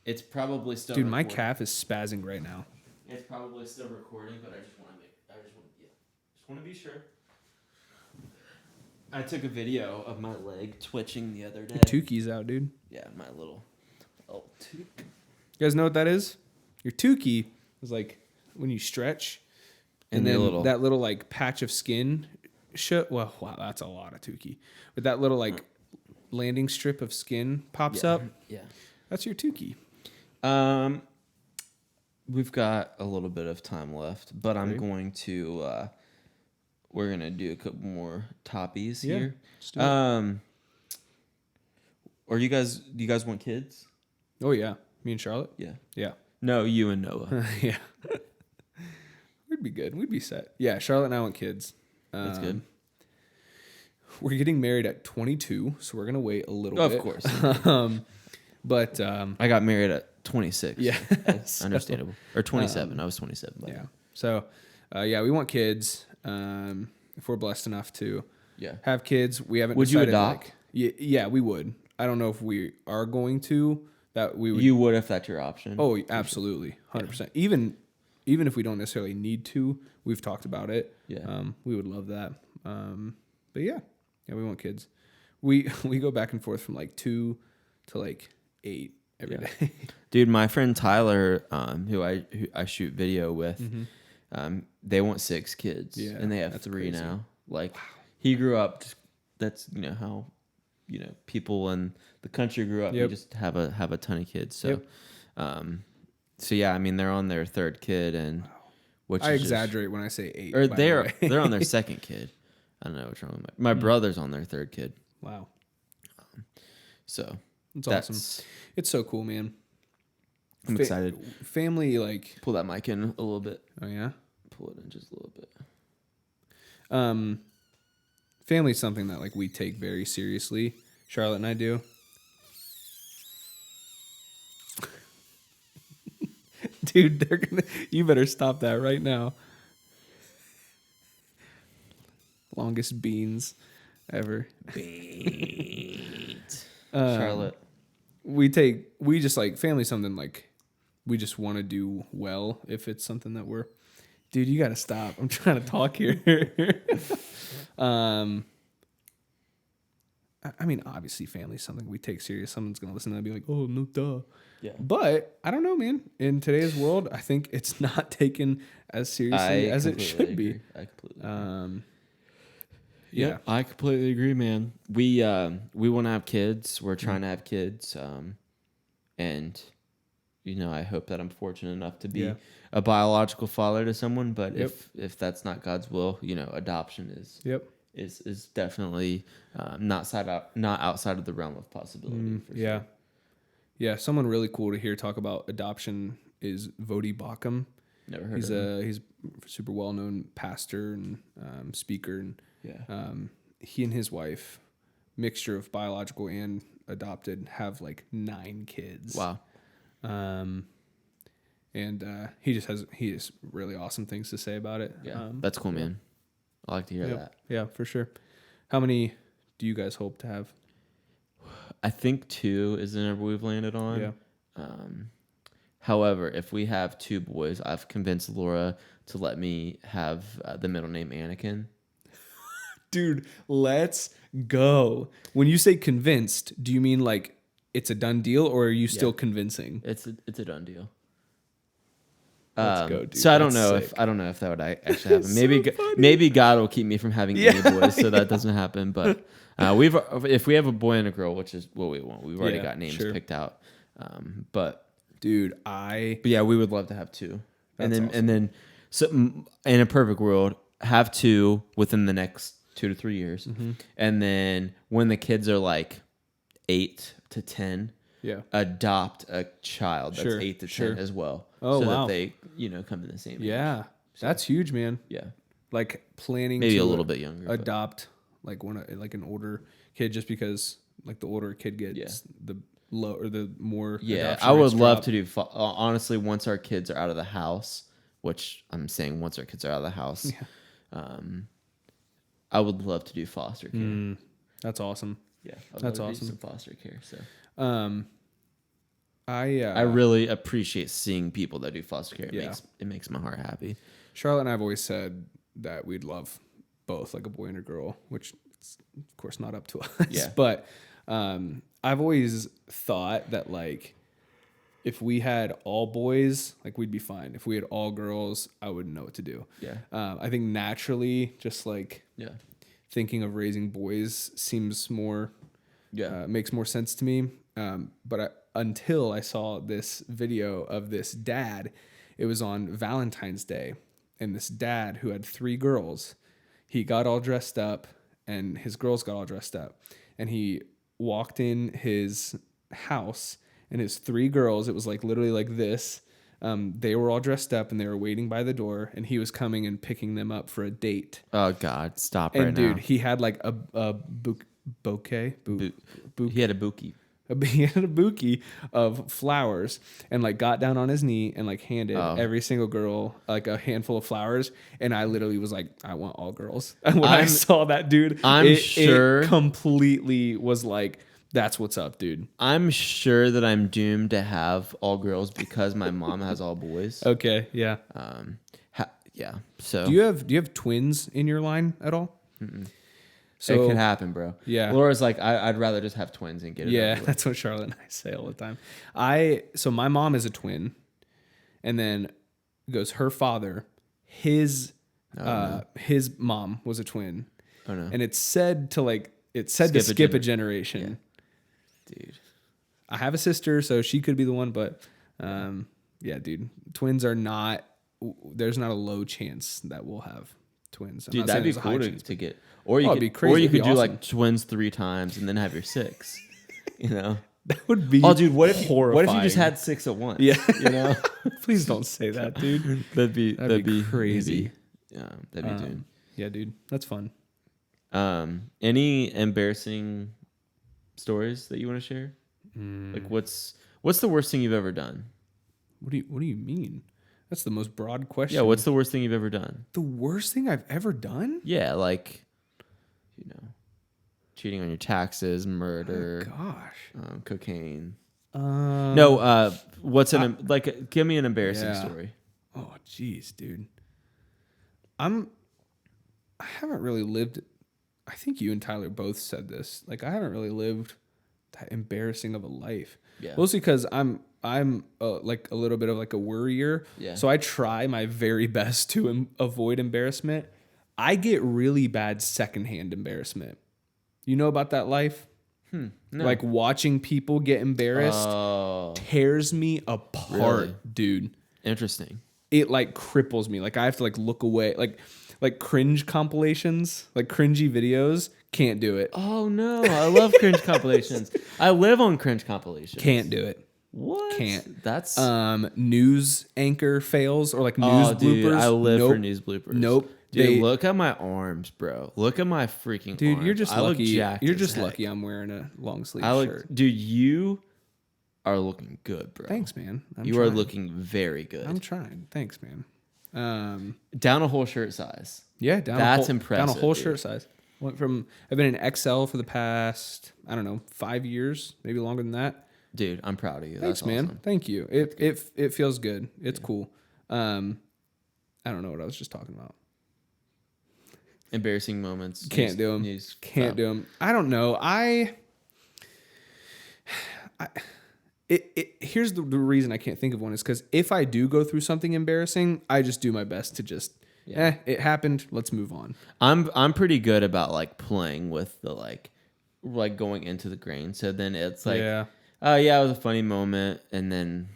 Speaker 2: It's probably still.
Speaker 1: Dude, my
Speaker 2: recording.
Speaker 1: calf is spazzing right now.
Speaker 2: It's probably still recording, but I just want to be sure. I took a video of my leg twitching the other day.
Speaker 1: Your Tukey's out, dude.
Speaker 2: Yeah, my little toque.
Speaker 1: You guys know what that is? Your Tukey is like when you stretch, and
Speaker 2: the
Speaker 1: then that little like patch of skin. Well, wow, that's a lot of Tukey. But that little like landing strip of skin pops up.
Speaker 2: Yeah.
Speaker 1: That's your Tukey.
Speaker 2: We've got a little bit of time left, but I'm
Speaker 1: Okay.
Speaker 2: going to. We're gonna do a couple more toppies
Speaker 1: Yeah,
Speaker 2: here.
Speaker 1: let's do it.
Speaker 2: Or do you guys want kids?
Speaker 1: Oh yeah, me and Charlotte.
Speaker 2: Yeah.
Speaker 1: Yeah,
Speaker 2: No, you and Noah.
Speaker 1: yeah. We'd be good. We'd be set. Yeah, Charlotte and I want kids.
Speaker 2: That's good.
Speaker 1: We're getting married at 22, so we're gonna wait a little
Speaker 2: Of
Speaker 1: bit.
Speaker 2: course.
Speaker 1: But
Speaker 2: I got married at 26.
Speaker 1: yeah,
Speaker 2: That's
Speaker 1: so,
Speaker 2: understandable. Or 27. I was 27. By
Speaker 1: yeah.
Speaker 2: then.
Speaker 1: So, yeah, we want kids. If we're blessed enough to
Speaker 2: Yeah.
Speaker 1: have kids, we haven't.
Speaker 2: Would you
Speaker 1: decided,
Speaker 2: adopt?
Speaker 1: Like, yeah, we would. I don't know if we are going to. That we would.
Speaker 2: You would if that's your option.
Speaker 1: Oh, absolutely, 100%. Even if we don't necessarily need to, we've talked about it.
Speaker 2: Yeah.
Speaker 1: We would love that. But yeah, we want kids. We go back and forth from like 2 to like 8 every day.
Speaker 2: Dude, my friend Tyler, who I shoot video with, they want 6 kids.
Speaker 1: Yeah,
Speaker 2: And they have
Speaker 1: that's
Speaker 2: 3
Speaker 1: crazy.
Speaker 2: now. Like he grew up. That's how people in the country grew up.
Speaker 1: Yep.
Speaker 2: You just have a ton of kids. So,
Speaker 1: Yep.
Speaker 2: so yeah, I mean they're on their 3rd kid, and which
Speaker 1: I
Speaker 2: is just-
Speaker 1: exaggerate when I say 8.
Speaker 2: or
Speaker 1: by the
Speaker 2: they're
Speaker 1: way.
Speaker 2: they're on their 2nd kid. I don't know what's wrong with my brother's on their 3rd kid.
Speaker 1: Wow,
Speaker 2: So
Speaker 1: that's
Speaker 2: that's
Speaker 1: awesome. It's so cool, man.
Speaker 2: I'm excited.
Speaker 1: Family, like,
Speaker 2: Pull that mic in a little bit.
Speaker 1: oh yeah.
Speaker 2: Pull it in just a little bit.
Speaker 1: Family's something that like we take very seriously. Charlotte and I do. Dude, they're gonna. You better stop that right now. Longest beans ever.
Speaker 2: Charlotte.
Speaker 1: We just like family something like we just want to do well if it's something that we're. Dude, you gotta stop. I'm trying to talk here. I mean, obviously, family is something we take serious. Someone's gonna listen and be like, "Oh, no, duh."
Speaker 2: Yeah.
Speaker 1: But I don't know, man. In today's world, I think it's not taken as seriously as it should be.
Speaker 2: I completely agree.
Speaker 1: Yeah.
Speaker 2: Yep, I completely agree, man. We want to have kids. We're trying to have kids. And I hope that I'm fortunate enough to be a biological father to someone. But if that's not God's will, adoption is is definitely not outside of the realm of possibility. For sure.
Speaker 1: Yeah. Someone really cool to hear talk about adoption is Vodi Bakum.
Speaker 2: Never heard of him.
Speaker 1: He's a super well known pastor and speaker, and he and his wife, mixture of biological and adopted, have like 9 kids.
Speaker 2: Wow.
Speaker 1: And he has really awesome things to say about it.
Speaker 2: Yeah, that's cool, man. I like to hear that.
Speaker 1: Yeah, for sure. How many do you guys hope to have?
Speaker 2: I think 2 is the number we've landed on.
Speaker 1: Yeah.
Speaker 2: However, if we have 2 boys, I've convinced Laura to let me have the middle name Anakin.
Speaker 1: Dude, let's go. When you say convinced, do you mean like it's a done deal, or are you still convincing?
Speaker 2: It's a done deal.
Speaker 1: Let's go, dude.
Speaker 2: So I don't know if that would actually happen. Maybe God will keep me from having any boys, so that doesn't happen. But if we have a boy and a girl, which is what we want, we've already got names picked out. But
Speaker 1: dude,
Speaker 2: yeah, we would love to have 2,
Speaker 1: That's awesome.
Speaker 2: and then so in a perfect world, have 2 within the next 2 to 3 years, and then when the kids are like 8 to 10.
Speaker 1: Yeah.
Speaker 2: Adopt a child that's 8 to 10 as well.
Speaker 1: Oh,
Speaker 2: so
Speaker 1: wow.
Speaker 2: that they, come in the same age.
Speaker 1: Yeah. That's huge, man.
Speaker 2: Yeah.
Speaker 1: Like planning
Speaker 2: Maybe
Speaker 1: to
Speaker 2: a little bit younger.
Speaker 1: adopt like an older kid, just because like the older a kid gets, the low or the more.
Speaker 2: Yeah. I would love to do, honestly, once our kids are out of the house, which I'm saying once our kids are out of the house, I would love to do foster care.
Speaker 1: That's awesome.
Speaker 2: Yeah.
Speaker 1: That's awesome.
Speaker 2: Do some foster care. So.
Speaker 1: I
Speaker 2: really appreciate seeing people that do foster care. It makes my heart happy.
Speaker 1: Charlotte and I have always said that we'd love both, like a boy and a girl, which is of course not up to us.
Speaker 2: Yeah.
Speaker 1: But I've always thought that like if we had all boys, like we'd be fine. If we had all girls, I wouldn't know what to do.
Speaker 2: Yeah.
Speaker 1: I think naturally, just like thinking of raising boys seems more makes more sense to me. But until I saw this video of this dad, it was on Valentine's Day, and this dad who had 3 girls, he got all dressed up, and his girls got all dressed up, and he walked in his house, and his 3 girls, it was like literally like this. They were all dressed up, and they were waiting by the door, and he was coming and picking them up for a date.
Speaker 2: Oh God, stop
Speaker 1: and
Speaker 2: right
Speaker 1: dude,
Speaker 2: now.
Speaker 1: he had like a bouquet.
Speaker 2: He had a bouquet.
Speaker 1: He had a bouquet of flowers, and like got down on his knee and like handed every single girl like a handful of flowers. And I literally was like, I want all girls. And when I saw that, dude, it completely was like, that's what's up, dude.
Speaker 2: I'm sure that I'm doomed to have all girls because my mom has all boys.
Speaker 1: Okay, yeah.
Speaker 2: Yeah. So
Speaker 1: do you have twins in your line at all?
Speaker 2: Mm-mm. So it could happen, bro.
Speaker 1: Yeah.
Speaker 2: Laura's like, I'd rather just have twins and get it.
Speaker 1: Yeah, that's what Charlotte and I say all the time. So my mom is a twin, and then goes her father, his mom was a twin.
Speaker 2: Oh no.
Speaker 1: And it's said to skip a generation.
Speaker 2: Yeah. Dude.
Speaker 1: I have a sister, so she could be the one, but yeah, dude. Twins are not, there's not a low chance that we'll have twins.
Speaker 2: Dude, that'd be cool to get. Or you
Speaker 1: it'd be crazy.
Speaker 2: Or you could do
Speaker 1: awesome.
Speaker 2: like twins 3 times and then have your 6. You know?
Speaker 1: That would be
Speaker 2: dude, what if
Speaker 1: horrifying.
Speaker 2: you just had 6 at once?
Speaker 1: Yeah.
Speaker 2: You know?
Speaker 1: Please don't say that, dude.
Speaker 2: that'd be
Speaker 1: crazy.
Speaker 2: Yeah, that'd be dude.
Speaker 1: Yeah, dude. That's fun.
Speaker 2: Any embarrassing stories that you want to share? Like what's the worst thing you've ever done?
Speaker 1: What do you mean? That's the most broad question.
Speaker 2: Yeah, what's the worst thing you've ever done?
Speaker 1: The worst thing I've ever done?
Speaker 2: Yeah, like, cheating on your taxes, murder, cocaine. No, give me an embarrassing story.
Speaker 1: Oh, jeez, dude. I haven't really lived I think you and Tyler both said this. Like, I haven't really lived that embarrassing of a life.
Speaker 2: Yeah.
Speaker 1: Mostly because I'm like a little bit of like a worrier.
Speaker 2: Yeah.
Speaker 1: So I try my very best to avoid embarrassment. I get really bad secondhand embarrassment. You know about that life?
Speaker 2: No.
Speaker 1: Like watching people get embarrassed tears me apart,
Speaker 2: Really?
Speaker 1: dude.
Speaker 2: Interesting.
Speaker 1: It like cripples me. Like I have to like look away. Like cringe compilations, like cringy videos. Can't do it.
Speaker 2: Oh no, I love cringe compilations. I live on cringe compilations.
Speaker 1: Can't do it.
Speaker 2: What?
Speaker 1: Can't.
Speaker 2: That's
Speaker 1: News anchor fails or like news bloopers.
Speaker 2: Dude, I live
Speaker 1: Nope.
Speaker 2: for news bloopers.
Speaker 1: Nope.
Speaker 2: Dude, look at my arms, bro. Look at my freaking
Speaker 1: Dude,
Speaker 2: arms.
Speaker 1: you're just
Speaker 2: I look
Speaker 1: lucky.
Speaker 2: jacked
Speaker 1: You're
Speaker 2: as
Speaker 1: just
Speaker 2: heck.
Speaker 1: lucky I'm wearing a long sleeve
Speaker 2: I look,
Speaker 1: shirt.
Speaker 2: dude, you are looking good, bro.
Speaker 1: Thanks, man.
Speaker 2: You are looking very good.
Speaker 1: I'm trying. Thanks, man.
Speaker 2: Down a whole shirt size.
Speaker 1: Yeah,
Speaker 2: That's
Speaker 1: down
Speaker 2: impressive,
Speaker 1: a whole
Speaker 2: dude.
Speaker 1: shirt size. I've been in XL for the past, I don't know, 5 years, maybe longer than that.
Speaker 2: Dude, I'm proud of you.
Speaker 1: Thanks,
Speaker 2: That's
Speaker 1: man.
Speaker 2: awesome.
Speaker 1: Thank you. It feels good. It's cool. I don't know what I was just talking about.
Speaker 2: Embarrassing moments.
Speaker 1: Can't do them.
Speaker 2: News
Speaker 1: Can't
Speaker 2: stuff.
Speaker 1: do them. I don't know. Here's the reason I can't think of one is because if I do go through something embarrassing, I just do my best to just, it happened. Let's move on.
Speaker 2: I'm pretty good about like playing with the like going into the grain. So then it's like,
Speaker 1: Yeah.
Speaker 2: oh yeah, it was a funny moment, and then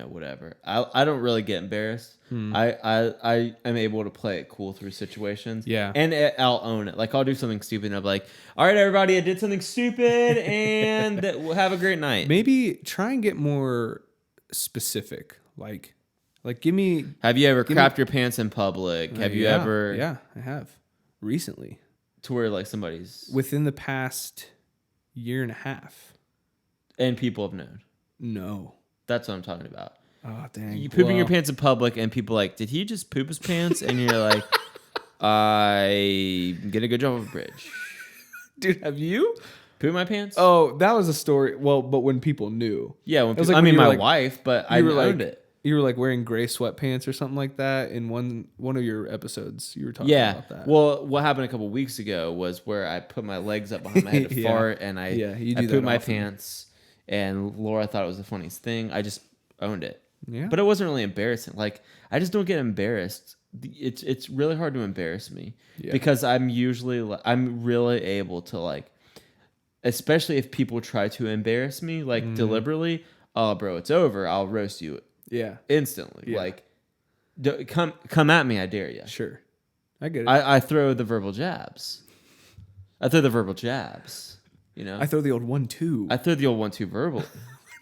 Speaker 2: whatever. I don't really get embarrassed. I am able to play it cool through situations.
Speaker 1: Yeah.
Speaker 2: And I'll own it. Like I'll do something stupid, and I'm like, all right, everybody, I did something stupid, and we'll have a great night.
Speaker 1: Maybe try and get more specific. Like give me.
Speaker 2: Have you ever crapped your pants in public? Have you ever?
Speaker 1: Yeah, I have. Recently.
Speaker 2: To where like somebody's
Speaker 1: Within the past year and a half.
Speaker 2: and people have known.
Speaker 1: No.
Speaker 2: That's what I'm talking about.
Speaker 1: Oh, dang.
Speaker 2: You pooping your pants in public, and people like, did he just poop his pants? And you're like, I get a good job of a bridge.
Speaker 1: Dude, have you?
Speaker 2: Poop my pants?
Speaker 1: Oh, that was a story. Well, but when people knew.
Speaker 2: yeah. When
Speaker 1: It was
Speaker 2: people,
Speaker 1: like
Speaker 2: I
Speaker 1: when
Speaker 2: mean,
Speaker 1: you were
Speaker 2: my
Speaker 1: like-
Speaker 2: wife, but I
Speaker 1: You were
Speaker 2: owned
Speaker 1: like,
Speaker 2: it.
Speaker 1: you were like wearing gray sweatpants or something like that in one of your episodes. You were talking
Speaker 2: Yeah.
Speaker 1: about that.
Speaker 2: Well, what happened a couple weeks ago was where I put my legs up behind my head to
Speaker 1: Yeah.
Speaker 2: fart, and I
Speaker 1: You do that
Speaker 2: pooped my
Speaker 1: often.
Speaker 2: pants, and Laura thought it was the funniest thing. I just owned it.
Speaker 1: Yeah.
Speaker 2: But it wasn't really embarrassing. Like I just don't get embarrassed. It's really hard to embarrass me because I'm really able to like, especially if people try to embarrass me like deliberately. Oh, bro, it's over. I'll roast you
Speaker 1: Yeah.
Speaker 2: instantly.
Speaker 1: Yeah.
Speaker 2: Like, come at me. I dare you.
Speaker 1: Sure. I get it.
Speaker 2: I throw the verbal jabs. I throw the verbal jabs.
Speaker 1: I throw the old 1-2.
Speaker 2: I throw the old 1-2 verbal.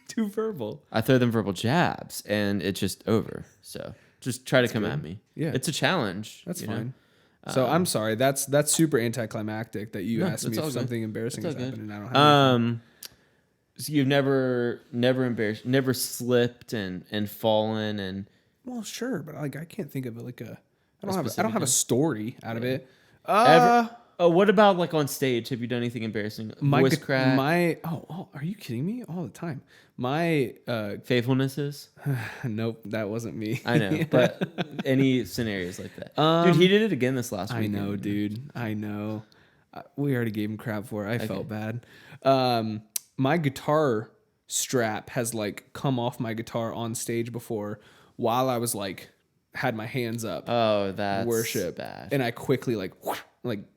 Speaker 1: Too verbal.
Speaker 2: I throw them verbal jabs, and it's just over. So just try to come at me.
Speaker 1: Yeah.
Speaker 2: It's a challenge.
Speaker 1: That's
Speaker 2: you know?
Speaker 1: fine. So I'm sorry. That's super anticlimactic that you
Speaker 2: No,
Speaker 1: asked me
Speaker 2: it's all
Speaker 1: if
Speaker 2: good.
Speaker 1: something embarrassing has
Speaker 2: It's all good.
Speaker 1: happened and I don't have anything.
Speaker 2: So you've never embarrassed, never slipped and fallen and
Speaker 1: Well, sure, but like I can't think of it like I don't
Speaker 2: specific
Speaker 1: have a
Speaker 2: time?
Speaker 1: story out of it.
Speaker 2: ever. Oh, what about like on stage? Have you done anything embarrassing? Voice crack,
Speaker 1: Are you kidding me? All the time. My
Speaker 2: faithfulnesses.
Speaker 1: nope, that wasn't me.
Speaker 2: I know, but any scenarios like that, dude. He did it again this last week.
Speaker 1: I know, dude. I know. We already gave him crap for it. I felt bad. My guitar strap has like come off my guitar on stage before while I was like had my hands up.
Speaker 2: Oh, that's
Speaker 1: worship
Speaker 2: bad.
Speaker 1: and I quickly like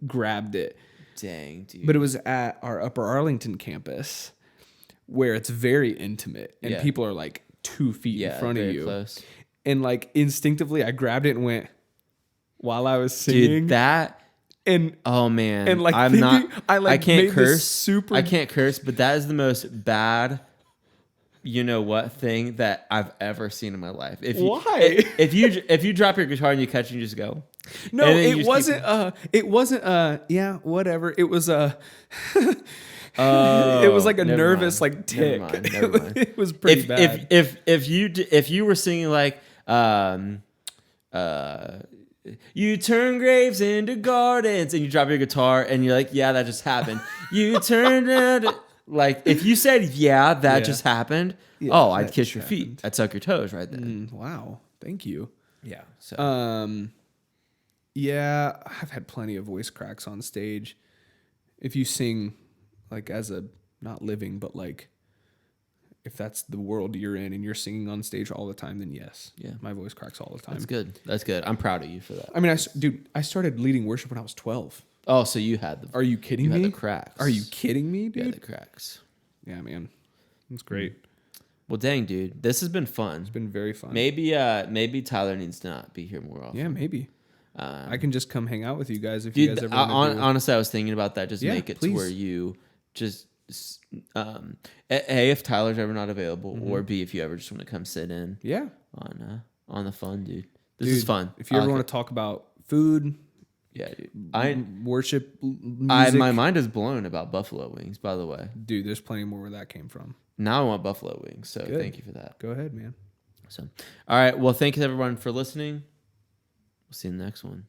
Speaker 1: grabbed it.
Speaker 2: Dang, dude.
Speaker 1: But it was at our Upper Arlington campus where it's very intimate and
Speaker 2: Yeah.
Speaker 1: people are like 2 feet in front of
Speaker 2: very
Speaker 1: you.
Speaker 2: close.
Speaker 1: And like instinctively I grabbed it and went while I was singing.
Speaker 2: Dude, that.
Speaker 1: and
Speaker 2: Oh man,
Speaker 1: And, like,
Speaker 2: I'm
Speaker 1: thinking-
Speaker 2: not.
Speaker 1: I, like,
Speaker 2: I can't
Speaker 1: made this
Speaker 2: curse.
Speaker 1: super-
Speaker 2: I can't curse, but that is the most bad. You know what thing that I've ever seen in my life. If you,
Speaker 1: Why?
Speaker 2: if you drop your guitar and you catch it and you just go.
Speaker 1: no,
Speaker 2: and then you
Speaker 1: it
Speaker 2: just
Speaker 1: wasn't it wasn't yeah, whatever. It was
Speaker 2: Oh,
Speaker 1: it was like a
Speaker 2: never
Speaker 1: nervous
Speaker 2: mind.
Speaker 1: like tick.
Speaker 2: Never mind.
Speaker 1: It was pretty bad.
Speaker 2: If you were singing like you turn graves into gardens and you drop your guitar and you're like, yeah, that just happened. You turned around. Like if you said, yeah, that
Speaker 1: Yeah.
Speaker 2: just happened.
Speaker 1: Yeah,
Speaker 2: Oh, I'd
Speaker 1: that
Speaker 2: kiss
Speaker 1: just
Speaker 2: your feet. I'd suck your toes right then.
Speaker 1: Wow. Thank you.
Speaker 2: Yeah. So
Speaker 1: Yeah, I've had plenty of voice cracks on stage. if you sing like as a not living, but like if that's the world you're in and you're singing on stage all the time, then yes.
Speaker 2: Yeah.
Speaker 1: My voice cracks all the time.
Speaker 2: That's good. That's good. I'm proud of you for that.
Speaker 1: I mean, I started leading worship when I was 12.
Speaker 2: Oh, so you had the
Speaker 1: Are you kidding
Speaker 2: you
Speaker 1: me?
Speaker 2: had the cracks.
Speaker 1: Are you kidding me,
Speaker 2: You
Speaker 1: dude?
Speaker 2: had the cracks.
Speaker 1: Yeah, man. It's great.
Speaker 2: Well, dang, dude, this has been fun.
Speaker 1: It's been very fun.
Speaker 2: Maybe Tyler needs to not be here more often.
Speaker 1: Yeah, maybe. I can just come hang out with you guys if
Speaker 2: Dude,
Speaker 1: you guys ever want to do
Speaker 2: honestly, I was thinking about that. Just
Speaker 1: Yeah,
Speaker 2: make it
Speaker 1: please.
Speaker 2: to where you just A, if Tyler's ever not available, or B, if you ever just want to come sit in
Speaker 1: Yeah.
Speaker 2: on the fun, dude. This is fun.
Speaker 1: If you ever want to talk about food,
Speaker 2: yeah, dude.
Speaker 1: worship, music,
Speaker 2: My mind is blown about buffalo wings, by the way.
Speaker 1: dude, there's plenty more where that came from.
Speaker 2: Now I want buffalo wings, so
Speaker 1: Good.
Speaker 2: thank you for that.
Speaker 1: Go ahead, man.
Speaker 2: So, all right. Well, thank you everyone for listening. We'll see you in the next one.